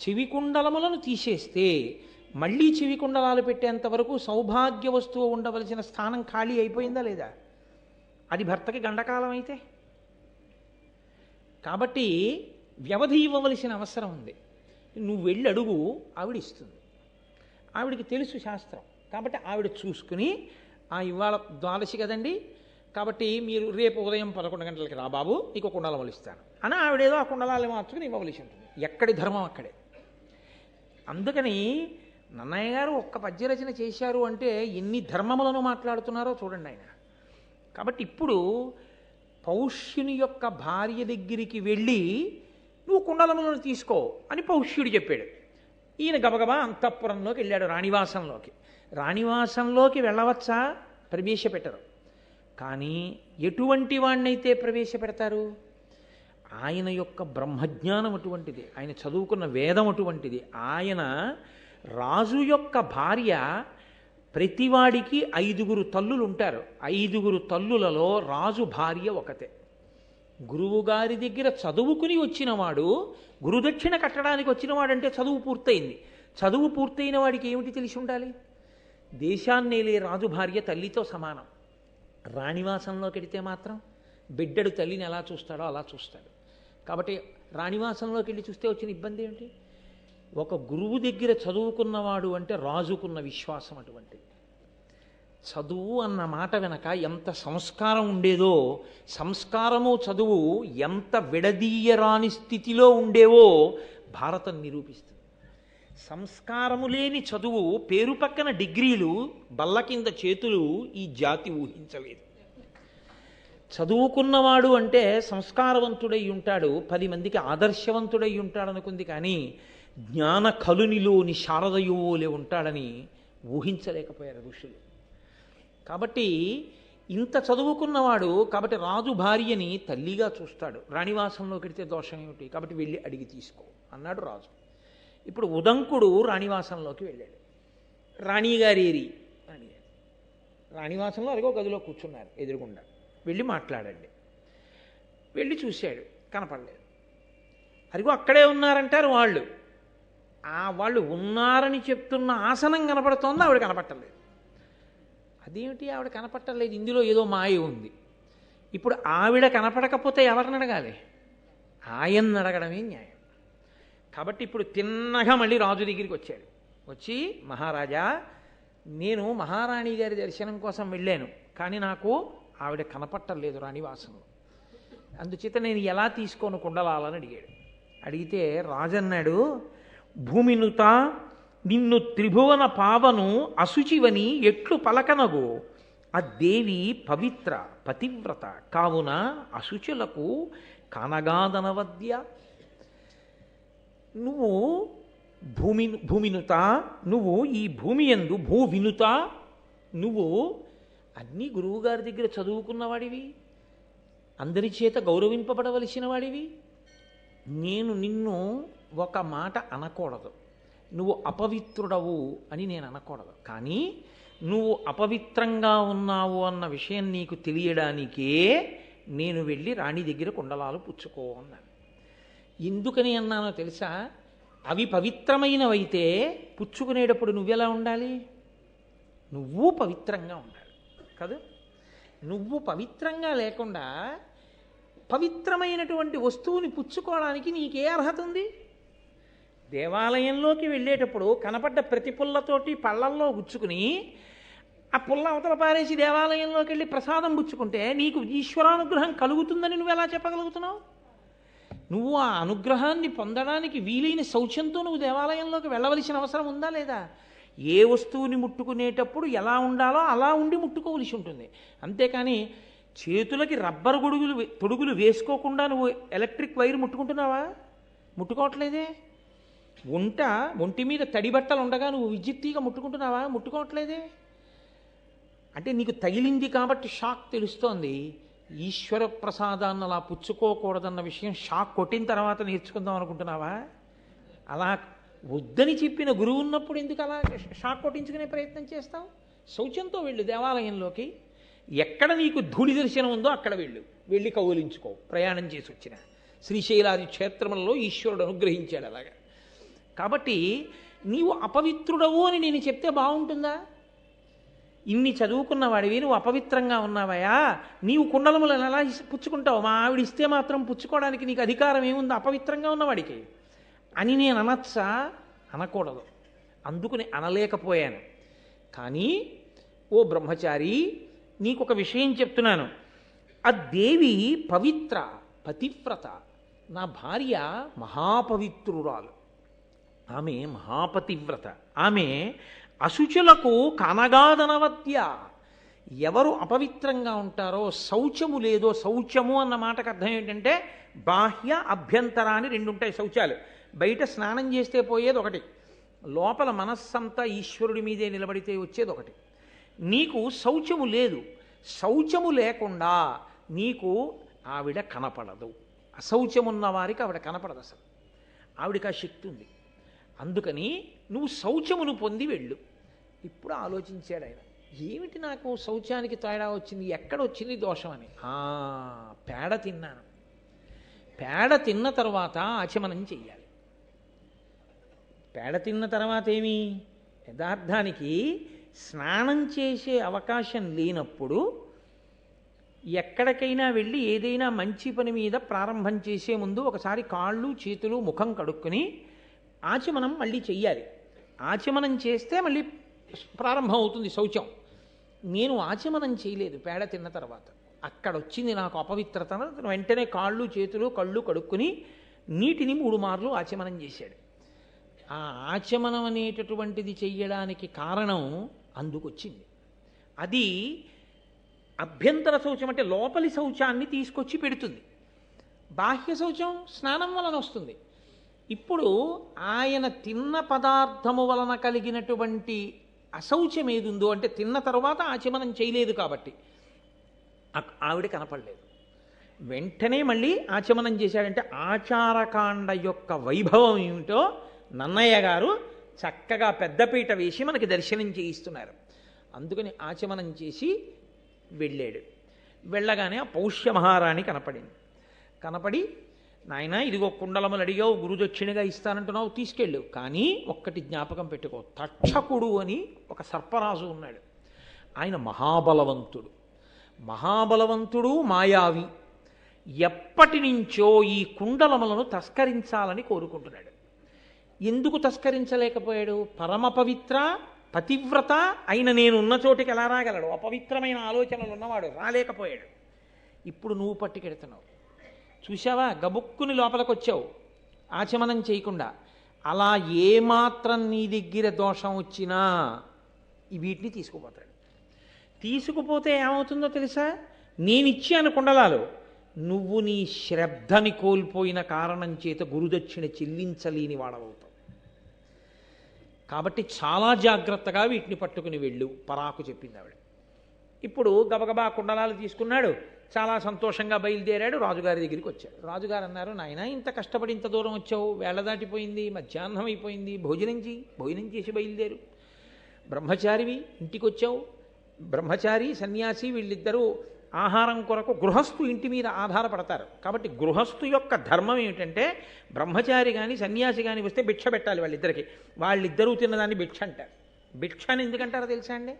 చెవి కుండలములను తీసేస్తే మళ్ళీ చెవి కుండలాలు పెట్టేంత వరకు సౌభాగ్య వస్తువు ఉండవలసిన స్థానం ఖాళీ అయిపోయిందా లేదా? అది భర్తకి గండకాలం అయితే. కాబట్టి వ్యవధి ఇవ్వవలసిన అవసరం ఉంది. నువ్వు వెళ్ళి అడుగు, ఆవిడ ఇస్తుంది. ఆవిడికి తెలుసు శాస్త్రం, కాబట్టి ఆవిడ చూసుకుని ఇవాళ ద్వాదశి కదండి, కాబట్టి మీరు రేపు ఉదయం 11 గంటలకి రా బాబు, నీకు కుండలములు ఇస్తాను అని ఆవిడేదో ఆ కుండలాలు మార్చుకుని ఇవ్వవలసి ఉంటుంది. ఎక్కడి ధర్మం అక్కడే. అందుకని నన్నయ్య గారు ఒక్క పద్యరచన చేశారు అంటే ఎన్ని ధర్మములను మాట్లాడుతున్నారో చూడండి ఆయన. కాబట్టి ఇప్పుడు పౌష్యుని యొక్క భార్య దగ్గరికి వెళ్ళి నువ్వు కుండలములను తీసుకో అని పౌష్యుడు చెప్పాడు. ఈయన గబగబా అంతఃపురంలోకి వెళ్ళాడు, రాణివాసంలోకి. రాణివాసంలోకి వెళ్ళవచ్చా? ప్రవేశపెట్టరు. కానీ ఎటువంటి వాణ్ణైతే ప్రవేశపెడతారు? ఆయన యొక్క బ్రహ్మజ్ఞానం అటువంటిది, ఆయన చదువుకున్న వేదం అటువంటిది. ఆయన రాజు యొక్క భార్య, ప్రతివాడికి 5 తల్లులు ఉంటారు. 5 తల్లులలో రాజు భార్య ఒకతే. గురువుగారి దగ్గర చదువుకుని వచ్చినవాడు గురుదక్షిణ కట్టడానికి వచ్చినవాడంటే చదువు పూర్తయింది. చదువు పూర్తయిన వాడికి ఏమిటి తెలిసి ఉండాలి? దేశాన్నేలే రాజు భార్య తల్లితో సమానం. రాణివాసంలోకి వెడితే మాత్రం బిడ్డడు తల్లిని ఎలా చూస్తాడో అలా చూస్తాడు. కాబట్టి రాణివాసంలోకి వెళ్ళి చూస్తే వచ్చిన ఇబ్బంది ఏమిటి? ఒక గురువు దగ్గర చదువుకున్నవాడు అంటే రాజుకున్న విశ్వాసం అటువంటిది. చదువు అన్న మాట వెనక ఎంత సంస్కారం ఉండేదో, సంస్కారము చదువు ఎంత విడదీయరాని స్థితిలో ఉండేవో భారతం నిరూపిస్తుంది. సంస్కారము లేని చదువు, పేరు పక్కన డిగ్రీలు, బల్ల కింద చేతులు ఈ జాతి ఊహించలేదు. చదువుకున్నవాడు అంటే సంస్కారవంతుడై ఉంటాడు, 10 మందికి ఆదర్శవంతుడై ఉంటాడు అనుకుంది. కానీ జ్ఞాన కలునిలోని శారదయోలే ఉంటాడని ఊహించలేకపోయారు ఋషులు. కాబట్టి ఇంత చదువుకున్నవాడు కాబట్టి రాజు భార్యని తల్లిగా చూస్తాడు. రాణివాసంలో కెడితే దోషం ఏమిటి, కాబట్టి వెళ్ళి అడిగి తీసుకో అన్నాడు రాజు. ఇప్పుడు ఉదంకుడు రాణివాసంలోకి వెళ్ళాడు. రాణిగారేరి రాణివాసంలో అదిగో గదిలో కూర్చున్నారు ఎదురుగుండా. వెళ్ళి మాట్లాడండి. వెళ్ళి చూశాడు, కనపడలేదు. అదిగో అక్కడే ఉన్నారంటారు వాళ్ళు. వాళ్ళు ఉన్నారని చెప్తున్న ఆసనం కనపడుతోంది, ఆవిడ కనపట్టలేదు. అదేమిటి ఆవిడ కనపట్టలేదు, ఇందులో ఏదో మాయ ఉంది. ఇప్పుడు ఆవిడ కనపడకపోతే ఎవరిని అడగాలి? ఆయన్ని అడగడమే న్యాయం. కాబట్టి ఇప్పుడు తిన్నగా మళ్ళీ రాజు దగ్గరికి వచ్చాడు. వచ్చి, మహారాజా, నేను మహారాణి గారి దర్శనం కోసం వెళ్ళాను, కానీ నాకు ఆవిడ కనపట్టలేదు రాణివాసంలో. అందుచేత నేను ఎలా తీసుకోను కుండలాలని అడిగాడు. అడిగితే రాజన్నాడు, భూమినుత నిన్ను త్రిభువన పావను అశుచివని ఎట్లు పలకనగో, ఆ దేవి పవిత్ర పతివ్రత కావున అశుచులకు కనగాదనవద్య. నువ్వు భూమినుత, నువ్వు ఈ భూమి యందు భూవినుత, నువ్వు అన్నీ గురువుగారి దగ్గర చదువుకున్నవాడివి, అందరి చేత గౌరవింపబడవలసిన వాడివి. నేను నిన్ను ఒక మాట అనకూడదు, నువ్వు అపవిత్రుడవు అని నేను అనకూడదు. కానీ నువ్వు అపవిత్రంగా ఉన్నావు అన్న విషయం నీకు తెలియడానికే నేను వెళ్ళి రాణి దగ్గర కుండలాలు పుచ్చుకో అన్నాను. ఎందుకని అన్నానో తెలుసా? అవి పవిత్రమైనవైతే పుచ్చుకునేటప్పుడు నువ్వెలా ఉండాలి? నువ్వు పవిత్రంగా ఉండాలి కదా. నువ్వు పవిత్రంగా లేకుండా పవిత్రమైనటువంటి వస్తువుని పుచ్చుకోవడానికి నీకే అర్హత ఉంది? దేవాలయంలోకి వెళ్ళేటప్పుడు కనపడ్డ ప్రతి పుల్లతోటి పళ్ళల్లో గుచ్చుకుని ఆ పుల్ల అవతల పారేసి దేవాలయంలోకి వెళ్ళి ప్రసాదం పుచ్చుకుంటే నీకు ఈశ్వరానుగ్రహం కలుగుతుందని నువ్వు ఎలా చెప్పగలుగుతున్నావు? నువ్వు ఆ అనుగ్రహాన్ని పొందడానికి వీలైన శౌచంతో నువ్వు దేవాలయంలోకి వెళ్ళవలసిన అవసరం ఉందా లేదా? ఏ వస్తువుని ముట్టుకునేటప్పుడు ఎలా ఉండాలో అలా ఉండి ముట్టుకోవలసి ఉంటుంది. అంతేకాని చేతులకి రబ్బరు తొడుగులు వేసుకోకుండా నువ్వు ఎలక్ట్రిక్ వైర్ ముట్టుకుంటున్నావా? ముట్టుకోవట్లేదే. ఒంటి మీద తడి బట్టలు ఉండగా నువ్వు విద్యుత్ తీగ ముట్టుకుంటున్నావా? ముట్టుకోవట్లేదే. అంటే నీకు తగిలింది కాబట్టి షాక్ తెలుస్తోంది. ఈశ్వర ప్రసాదాన్ని అలా పుచ్చుకోకూడదన్న విషయం షాక్ కొట్టిన తర్వాత నేర్చుకుందాం అనుకుంటున్నావా? అలా వద్దని చెప్పిన గురువు ఉన్నప్పుడు ఎందుకు అలా షాక్ కొట్టించుకునే ప్రయత్నం చేస్తావు? శౌచంతో వెళ్ళు దేవాలయంలోకి. ఎక్కడ నీకు ధూళి దర్శనం ఉందో అక్కడ వెళ్ళి కౌలించుకో. ప్రయాణం చేసి వచ్చిన శ్రీశైలాది క్షేత్రములలో ఈశ్వరుడు అనుగ్రహించాడు అలాగా. కాబట్టి నీవు అపవిత్రుడవు అని నేను చెప్తే బాగుంటుందా? ఇన్ని చదువుకున్నవాడివి నువ్వు అపవిత్రంగా ఉన్నావయా, నీవు కుండలములను ఎలా పుచ్చుకుంటావు? మా ఆవిడ ఇస్తే మాత్రం పుచ్చుకోవడానికి నీకు అధికారం ఏముంది అపవిత్రంగా ఉన్నవాడికి అని నేను అనొచ్చా? అనకూడదు. అందుకని అనలేకపోయాను. కానీ ఓ బ్రహ్మచారి, నీకు ఒక విషయం చెప్తున్నాను. ఆ దేవి పవిత్ర పతివ్రత. నా భార్య మహాపవిత్రురాలు, ఆమె మహాపతివ్రత. ఆమె అశుచులకు కనగాదనవద్య. ఎవరు అపవిత్రంగా ఉంటారో, శౌచము లేదో, శౌచము అన్న మాటకు అర్థం ఏంటంటే బాహ్య అభ్యంతర అని 2 ఉంటాయి శౌచాలు. బయట స్నానం చేస్తే పోయేది ఒకటి, లోపల మనస్సంతా ఈశ్వరుడి మీదే నిలబడితే వచ్చేది ఒకటి. నీకు శౌచము లేదు. శౌచము లేకుండా నీకు ఆవిడ కనపడదు. అశౌచమున్న వారికి ఆవిడ కనపడదు. అసలు ఆవిడికి ఆ శక్తి ఉంది. అందుకని నువ్వు శౌచమును పొంది వెళ్ళు. ఇప్పుడు ఆలోచించాడు ఆయన, ఏమిటి నాకు శౌచానికి తేడా వచ్చింది, ఎక్కడ వచ్చింది దోషం అని. పేడ తిన్నాను. పేడ తిన్న తర్వాత ఆచమనం చెయ్యాలి. పేడ తిన్న తర్వాత ఏమి, యథార్థానికి స్నానం చేసే అవకాశం లేనప్పుడు ఎక్కడికైనా వెళ్ళి ఏదైనా మంచి పని మీద ప్రారంభం చేసే ముందు ఒకసారి కాళ్ళు చేతులు ముఖం కడుక్కొని ఆచమనం మళ్ళీ చెయ్యాలి. ఆచమనం చేస్తే మళ్ళీ ప్రారంభం అవుతుంది శౌచం. నేను ఆచమనం చేయలేదు పేడ తిన్న తర్వాత. అక్కడ వచ్చింది నాకు అపవిత్రత. వెంటనే కాళ్ళు చేతులు కళ్ళు కడుక్కుని నీటిని 3 మార్లు ఆచమనం చేశాడు. ఆ ఆచమనం అనేటటువంటిది చెయ్యడానికి కారణం అందుకొచ్చింది. అది అభ్యంతర శౌచం అంటే లోపలి శౌచాన్ని తీసుకొచ్చి పెడుతుంది. బాహ్య శౌచం స్నానం వలన వస్తుంది. ఇప్పుడు ఆయన తిన్న పదార్థము వలన కలిగినటువంటి అశౌచం ఏదుందో అంటే తిన్న తర్వాత ఆచమనం చేయలేదు కాబట్టి ఆవిడ కనపడలేదు. వెంటనే మళ్ళీ ఆచమనం చేశాడంటే ఆచారకాండ యొక్క వైభవం ఏమిటో నన్నయ్య గారు చక్కగా పెద్దపీట వేసి మనకి దర్శనం చేయిస్తున్నారు. అందుకని ఆచమనం చేసి వెళ్ళాడు. వెళ్ళగానే ఆ పౌష్య మహారాణి కనపడి నాయన ఇదిగో కుండలములు అడిగావు, గురుదక్షిణగా ఇస్తానంటున్నావు, తీసుకెళ్ళు. కానీ ఒక్కటి జ్ఞాపకం పెట్టుకో, తక్షకుడు అని ఒక సర్పరాజు ఉన్నాడు. ఆయన మహాబలవంతుడు మాయావి. ఎప్పటి నుంచో ఈ కుండలములను తస్కరించాలని కోరుకుంటున్నాడు. ఎందుకు తస్కరించలేకపోయాడు? పరమ పవిత్ర పతివ్రత అయిన నేను ఉన్న చోటికి ఎలా రాగలడు? అపవిత్రమైన ఆలోచనలు ఉన్నవాడు రాలేకపోయాడు. ఇప్పుడు నువ్వు పట్టుకెడుతున్నావు. చూశావా, గబుక్కుని లోపలికి వచ్చావు ఆచమనం చేయకుండా. అలా ఏమాత్రం నీ దగ్గర దోషం వచ్చినా వీటిని తీసుకుపోతాడు. తీసుకుపోతే ఏమవుతుందో తెలుసా? నేనిచ్చాను కుండలాలు, నువ్వు నీ శ్రద్ధని కోల్పోయిన కారణం చేత గురుదక్షిణ చెల్లించలేని వాడవవుతావు. కాబట్టి చాలా జాగ్రత్తగా వీటిని పట్టుకుని వెళ్ళు పరాకు చెప్పింది ఆవిడ. ఇప్పుడు గబగబా కుండలాలు తీసుకున్నాడు, చాలా సంతోషంగా బయలుదేరాడు. రాజుగారి దగ్గరికి వచ్చాడు. రాజుగారు అన్నారు, నాయన ఇంత కష్టపడి ఇంత దూరం వచ్చావు, వేళ దాటిపోయింది, మధ్యాహ్నం అయిపోయింది, భోజనం చేసి బయలుదేరు. బ్రహ్మచారివి, ఇంటికి వచ్చావు. బ్రహ్మచారి సన్యాసి వీళ్ళిద్దరూ ఆహారం కొరకు గృహస్థు ఇంటి మీద ఆధారపడతారు. కాబట్టి గృహస్థు యొక్క ధర్మం ఏమిటంటే బ్రహ్మచారి కానీ సన్యాసి కానీ వస్తే భిక్ష పెట్టాలి వాళ్ళిద్దరికి. వాళ్ళిద్దరూ తిన్నదాన్ని భిక్ష అంటారు. భిక్ష అని ఎందుకంటారో తెలుసా అండి?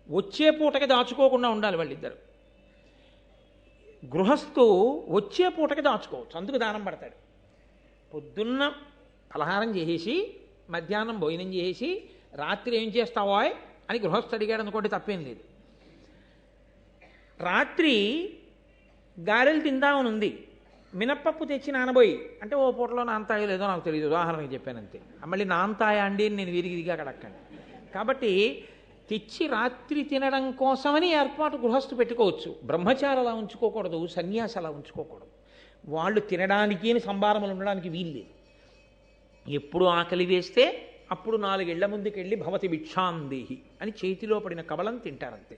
వచ్చే పూటకి దాచుకోకుండా ఉండాలి వాళ్ళిద్దరు. గృహస్థు వచ్చే పూటకి దాచుకోవచ్చు, అందుకు దానం పడతాడు. పొద్దున్న పలహారం చేసేసి మధ్యాహ్నం భోజనం చేసి రాత్రి ఏం చేస్తావో అని గృహస్థు అడిగాడు అనుకోండి, తప్పేం లేదు. రాత్రి గారెలు తిందామని ఉంది, మినప్పప్పు తెచ్చి నానబోయి అంటే ఓ పూటలో నానతాయో లేదో నాకు తెలియదు, ఉదాహరణకి చెప్పానంతే. మళ్ళీ నానతాయా అండి నేను విరిగిదిగా అడగండి. కాబట్టి తెచ్చి రాత్రి తినడం కోసమని ఏర్పాటు గృహస్థు పెట్టుకోవచ్చు. బ్రహ్మచారి అలా ఉంచుకోకూడదు, సన్యాసి అలా ఉంచుకోకూడదు. వాళ్ళు తినడానికి సంభారములు ఉండడానికి వీల్లేదు. ఎప్పుడు ఆకలి వేస్తే అప్పుడు 4 ఇళ్ల ముందుకెళ్ళి భవతి భిక్షాందేహి అని చేతిలో పడిన కబలం తింటారంతే.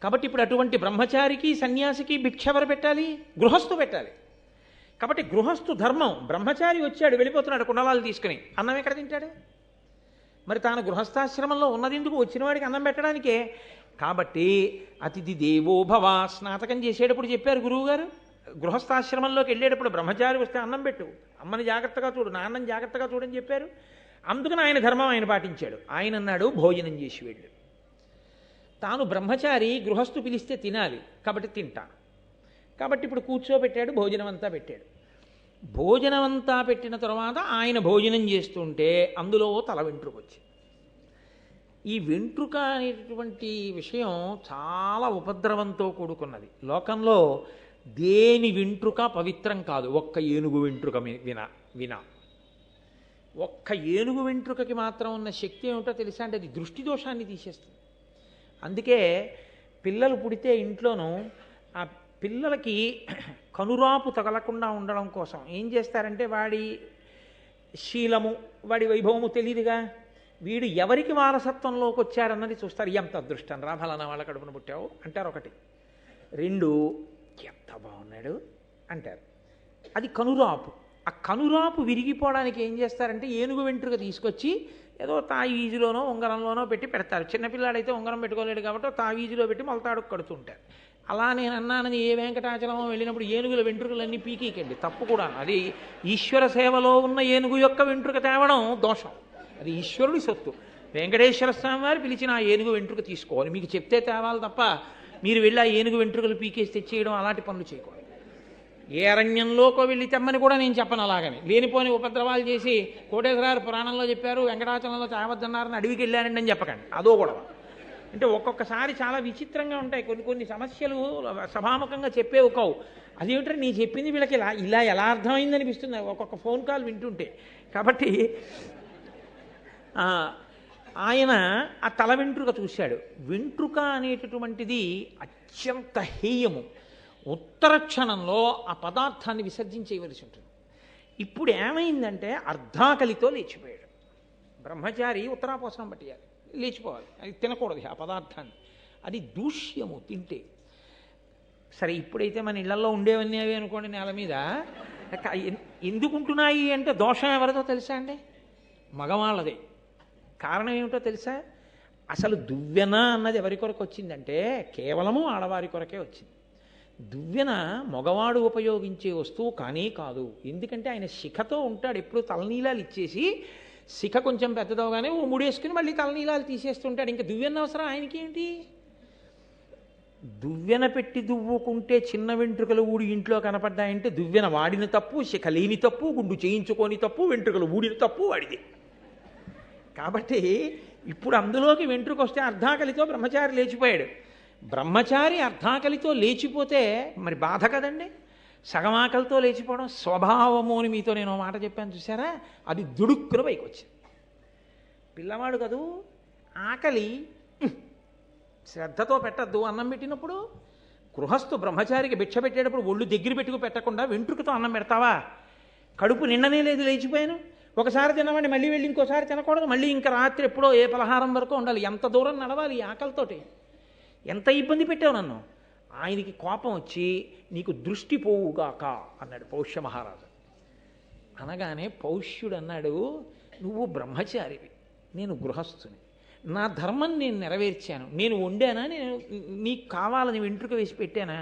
కాబట్టి ఇప్పుడు అటువంటి బ్రహ్మచారికి సన్యాసికి భిక్ష ఎవరు పెట్టాలి? గృహస్థు పెట్టాలి. కాబట్టి గృహస్థు ధర్మం. బ్రహ్మచారి వచ్చాడు, వెళ్ళిపోతున్నాడు కుండలాలు తీసుకుని, అన్నం ఎక్కడ తింటాడు? మరి తాను గృహస్థాశ్రమంలో ఉన్నది ఎందుకు? వచ్చిన వాడికి అన్నం పెట్టడానికే. కాబట్టి అతిథి దేవో భవ స్నాతకం చేసేటప్పుడు చెప్పారు గురువుగారు, గృహస్థాశ్రమంలోకి వెళ్ళేటప్పుడు బ్రహ్మచారి వస్తే అన్నం పెట్టు, అమ్మని జాగ్రత్తగా చూడు, నాన్నని జాగ్రత్తగా చూడని చెప్పారు. అందుకని ఆయన ధర్మం ఆయన పాటించాడు. ఆయన అన్నాడు భోజనం చేసి వెళ్ళు. తాను బ్రహ్మచారి, గృహస్థు పిలిస్తే తినాలి కాబట్టి తింటాను. కాబట్టి ఇప్పుడు కూర్చోబెట్టాడు, భోజనం అంతా పెట్టాడు. భోజనం అంతా పెట్టిన తర్వాత ఆయన భోజనం చేస్తుంటే అందులో తల వెంట్రుక వచ్చింది. ఈ వెంట్రుక అనేటటువంటి విషయం చాలా ఉపద్రవంతో కూడుకున్నది. లోకంలో దేని వెంట్రుక పవిత్రం కాదు, ఒక్క ఏనుగు వెంట్రుక వినా. ఒక్క ఏనుగు వెంట్రుకకి మాత్రం ఉన్న శక్తి ఏమిటో తెలుసా అంటే అది దృష్టి దోషాన్ని తీసేస్తుంది. అందుకే పిల్లలు పుడితే ఇంట్లోనూ ఆ పిల్లలకి కనురాపు తగలకుండా ఉండడం కోసం ఏం చేస్తారంటే వాడి శీలము వాడి వైభవము తెలియదుగా, వీడు ఎవరికి వారసత్వంలోకి వచ్చారన్నది చూస్తారు. ఎంత అదృష్టం రా ఫలానా వాళ్ళ కడుపున పుట్టావు అంటారు ఒకటి. 2 ఎంత బాగున్నాడు అంటారు. అది కనురాపు. ఆ కనురాపు విరిగిపోవడానికి ఏం చేస్తారంటే ఏనుగు వెంట్రుక తీసుకొచ్చి ఏదో తావీజులోనో ఉంగరంలోనో పెట్టి పెడతారు. చిన్నపిల్లాడైతే ఉంగరం పెట్టుకోలేడు కాబట్టి తావీజులో పెట్టి మొలతాడు కడుతుంటారు. అలా నేను అన్నానని ఏ వెంకటాచలమో వెళ్ళినప్పుడు ఏనుగుల వెంట్రుకలన్నీ పీకీకండి, తప్పు కూడా. అది ఈశ్వర సేవలో ఉన్న ఏనుగు యొక్క వెంట్రుక తేవడం దోషం, అది ఈశ్వరుడి సొత్తు. వెంకటేశ్వర స్వామి వారు పిలిచిన ఆ ఏనుగు వెంట్రుక తీసుకోవాలి, మీకు చెప్తే తేవాలి తప్ప మీరు వెళ్ళి ఆ ఏనుగు వెంట్రుకలు పీకేసి తెచ్చేయడం అలాంటి పనులు చేయకూడదు. ఏ అరణ్యంలోకి వెళ్ళి తెమ్మని కూడా నేను చెప్పను. అలాగని లేనిపోని ఉపద్రవాలు చేసి కోటేశ్వరారు పురాణంలో చెప్పారు వెంకటాచలంలో చావద్దన్నారని అడవికి వెళ్ళానండి అని చెప్పకండి, అదో గొడవ. అంటే ఒక్కొక్కసారి చాలా విచిత్రంగా ఉంటాయి కొన్ని కొన్ని సమస్యలు సభాముఖంగా చెప్పేవి కావు. అదేమిటంటే నీ చెప్పింది వీళ్ళకి ఇలా ఇలా ఎలా అర్థమైంది అనిపిస్తుంది ఒక్కొక్క ఫోన్ కాల్ వింటుంటే. కాబట్టి ఆయన ఆ తల వెంట్రుక చూశాడు. వెంట్రుక అనేటటువంటిది అత్యంత హేయము. ఉత్తర క్షణంలో ఆ పదార్థాన్ని విసర్జించేయవలసి ఉంటుంది. ఇప్పుడు ఏమైందంటే అర్ధాకలితో లేచిపోయాడు. బ్రహ్మచారి ఉత్తరాపోసనం పట్టేయాలి, లేచిపోవాలి, అది తినకూడదు ఆ పదార్థాన్ని, అది దూష్యము తింటే. సరే ఇప్పుడైతే మన ఇళ్లలో ఉండేవన్నీ అవి అనుకోండి నేల మీద. ఎందుకుంటున్నాయి అంటే దోషం ఎవరిదో తెలుసా అండి? మగవాళ్ళదే. కారణం ఏమిటో తెలుసా? అసలు దువ్వెన అన్నది ఎవరి కొరకు వచ్చిందంటే కేవలము ఆడవారి కొరకే వచ్చింది. దువ్వెన మగవాడు ఉపయోగించే వస్తువు కానీ కాదు. ఎందుకంటే ఆయన శిఖతో ఉంటాడు, ఎప్పుడు తలనీలాలు ఇచ్చేసి శిఖ కొంచెం పెద్దదవగానే ఓ ముడేసుకుని మళ్ళీ తలనీలాలు తీసేస్తుంటాడు. ఇంకా దువ్వెన అవసరం ఆయనకి ఏంటి? దువ్వెన పెట్టి దువ్వుకుంటే చిన్న వెంట్రుకలు ఊడి ఇంట్లో కనపడ్డాయంటే దువ్వెన వాడిన తప్పు, శిఖ లేని తప్పు, గుండు చేయించుకొని తప్పు, వెంట్రుకలు ఊడిన తప్పు వాడిది. కాబట్టి ఇప్పుడు అందులోకి వెంట్రుక వస్తే అర్ధాకలితో బ్రహ్మచారి లేచిపోయాడు. బ్రహ్మచారి అర్ధాకలితో లేచిపోతే మరి బాధ కదండి. సగమాకలితో లేచిపోవడం స్వభావము అని మీతో నేను మాట చెప్పాను చూసారా, అది దుడుక్కున పైకి వచ్చింది. పిల్లవాడు కదూ, ఆకలి శ్రద్ధతో పెట్టద్దు. అన్నం పెట్టినప్పుడు గృహస్థు బ్రహ్మచారికి భిక్ష పెట్టేటప్పుడు ఒళ్ళు దగ్గర పెట్టుకు పెట్టకుండా వెంట్రుకతో అన్నం పెడతావా? కడుపు నిండనే లేదు, లేచిపోయాను. ఒకసారి తినవండి, మళ్ళీ వెళ్ళి ఇంకోసారి తినకూడదు, మళ్ళీ ఇంకా రాత్రి ఎప్పుడో ఏ పలహారం వరకు ఉండాలి. ఎంత దూరం నడవాలి ఈ ఆకలితోటి? ఎంత ఇబ్బంది పెట్టావు నన్ను. ఆయనకి కోపం వచ్చి నీకు దృష్టి పోవుగాక అన్నాడు పౌష్య మహారాజు. అనగానే పౌష్యుడు అన్నాడు, నువ్వు బ్రహ్మచారివి, నేను గృహస్థుని, నా ధర్మం నేను నెరవేర్చాను. నేను వండానా? నేను నీకు కావాలని వెంట్రుక వేసి పెట్టానా?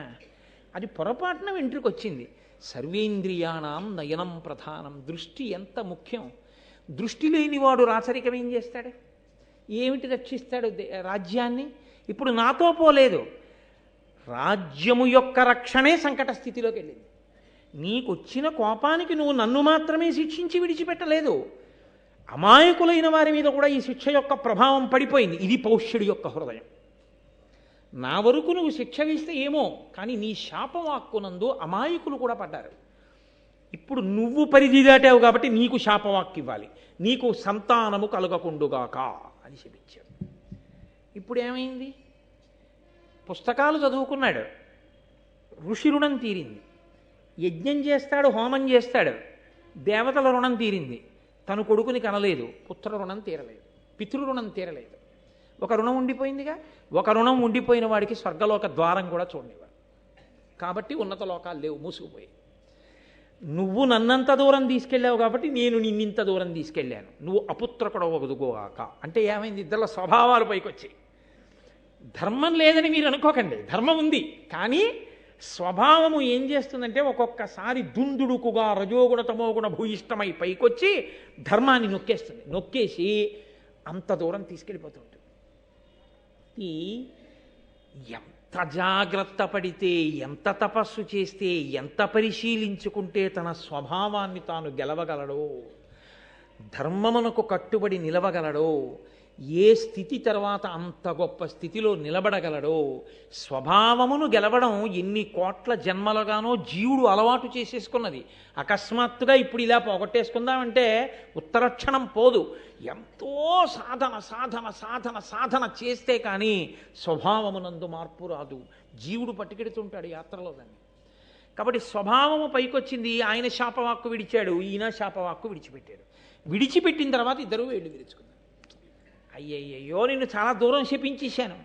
అది పొరపాటున వెంట్రుక వచ్చింది. సర్వేంద్రియాణం నయనం ప్రధానం. దృష్టి ఎంత ముఖ్యం. దృష్టి లేనివాడు రాచరికం ఏం చేస్తాడు? ఏమిటి రక్షిస్తాడు రాజ్యాన్ని? ఇప్పుడు నాతో పోలేదు. రాజ్యము యొక్క రక్షణే సంకట స్థితిలోకి వెళ్ళింది. నీకు వచ్చిన కోపానికి నువ్వు నన్ను మాత్రమే శిక్షించి విడిచిపెట్టలేదు, అమాయకులైన వారి మీద కూడా ఈ శిక్ష యొక్క ప్రభావం పడిపోయింది. ఇది పౌష్యుడి యొక్క హృదయం. నా వరకు నువ్వు శిక్ష వేస్తే ఏమో, కానీ నీ శాపవాక్కునందు అమాయకులు కూడా పడ్డారు. ఇప్పుడు నువ్వు పరిధి దాటావు కాబట్టి నీకు శాపవాక్కు ఇవ్వాలి, నీకు సంతానము కలగకుండుగాక అని శపించాడు. ఇప్పుడు ఏమైంది? పుస్తకాలు చదువుకున్నాడు, ఋషి రుణం తీరింది. యజ్ఞం చేస్తాడు, హోమం చేస్తాడు, దేవతల రుణం తీరింది. తను కొడుకుని కనలేదు, పుత్ర రుణం తీరలేదు, పితృ రుణం తీరలేదు. ఒక రుణం ఉండిపోయిందిగా. ఒక రుణం ఉండిపోయిన వాడికి స్వర్గలోక ద్వారం కూడా చూడనివ్వరు. కాబట్టి ఉన్నత లోకాలు లేవు, మూసుకుపోయి. నువ్వు నన్నంత దూరం తీసుకెళ్ళావు కాబట్టి నేను నిన్నింత దూరం తీసుకెళ్ళాను, నువ్వు అపుత్రకుడు వదుగోగాక అంటే ఏమైంది? ఇద్దరు స్వభావాలు పైకి వచ్చాయి. ధర్మం లేదని మీరు అనుకోకండి, ధర్మం ఉంది. కానీ స్వభావము ఏం చేస్తుందంటే ఒక్కొక్కసారి దుందుడుకుగా రజోగుణ తమోగుణ భూయిష్టమై పైకొచ్చి ధర్మాన్ని నొక్కేస్తుంది. నొక్కేసి అంత దూరం తీసుకెళ్ళిపోతుంటుంది. ఎంత జాగ్రత్త పడితే, ఎంత తపస్సు చేస్తే, ఎంత పరిశీలించుకుంటే తన స్వభావాన్ని తాను గెలవగలడో, ధర్మమునకు కట్టుబడి నిలవగలడో, ఏ స్థితి తర్వాత అంత గొప్ప స్థితిలో నిలబడగలడో. స్వభావమును గెలవడం ఎన్ని కోట్ల జన్మలుగానో జీవుడు అలవాటు చేసేసుకున్నది. అకస్మాత్తుగా ఇప్పుడు ఇలా పోగొట్టేసుకుందామంటే ఉత్తరక్షణం పోదు. ఎంతో సాధన సాధన సాధన సాధన చేస్తే కానీ స్వభావమునందు మార్పు రాదు. జీవుడు పట్టుకెడుతుంటాడు యాత్రలో దాన్ని. కాబట్టి స్వభావము పైకొచ్చింది. ఆయన శాపవాక్కు విడిచాడు, ఈయన శాపవాక్కు విడిచిపెట్టాడు. విడిచిపెట్టిన తర్వాత ఇద్దరూ వేళ్ళు విరుచుకున్నారు. అయ్యయ్యో, నిన్ను చాలా దూరం శపించేశాను.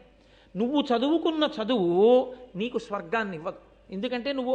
నువ్వు చదువుకున్న చదువు నీకు స్వర్గాన్ని ఇవ్వదు. ఎందుకంటే నువ్వు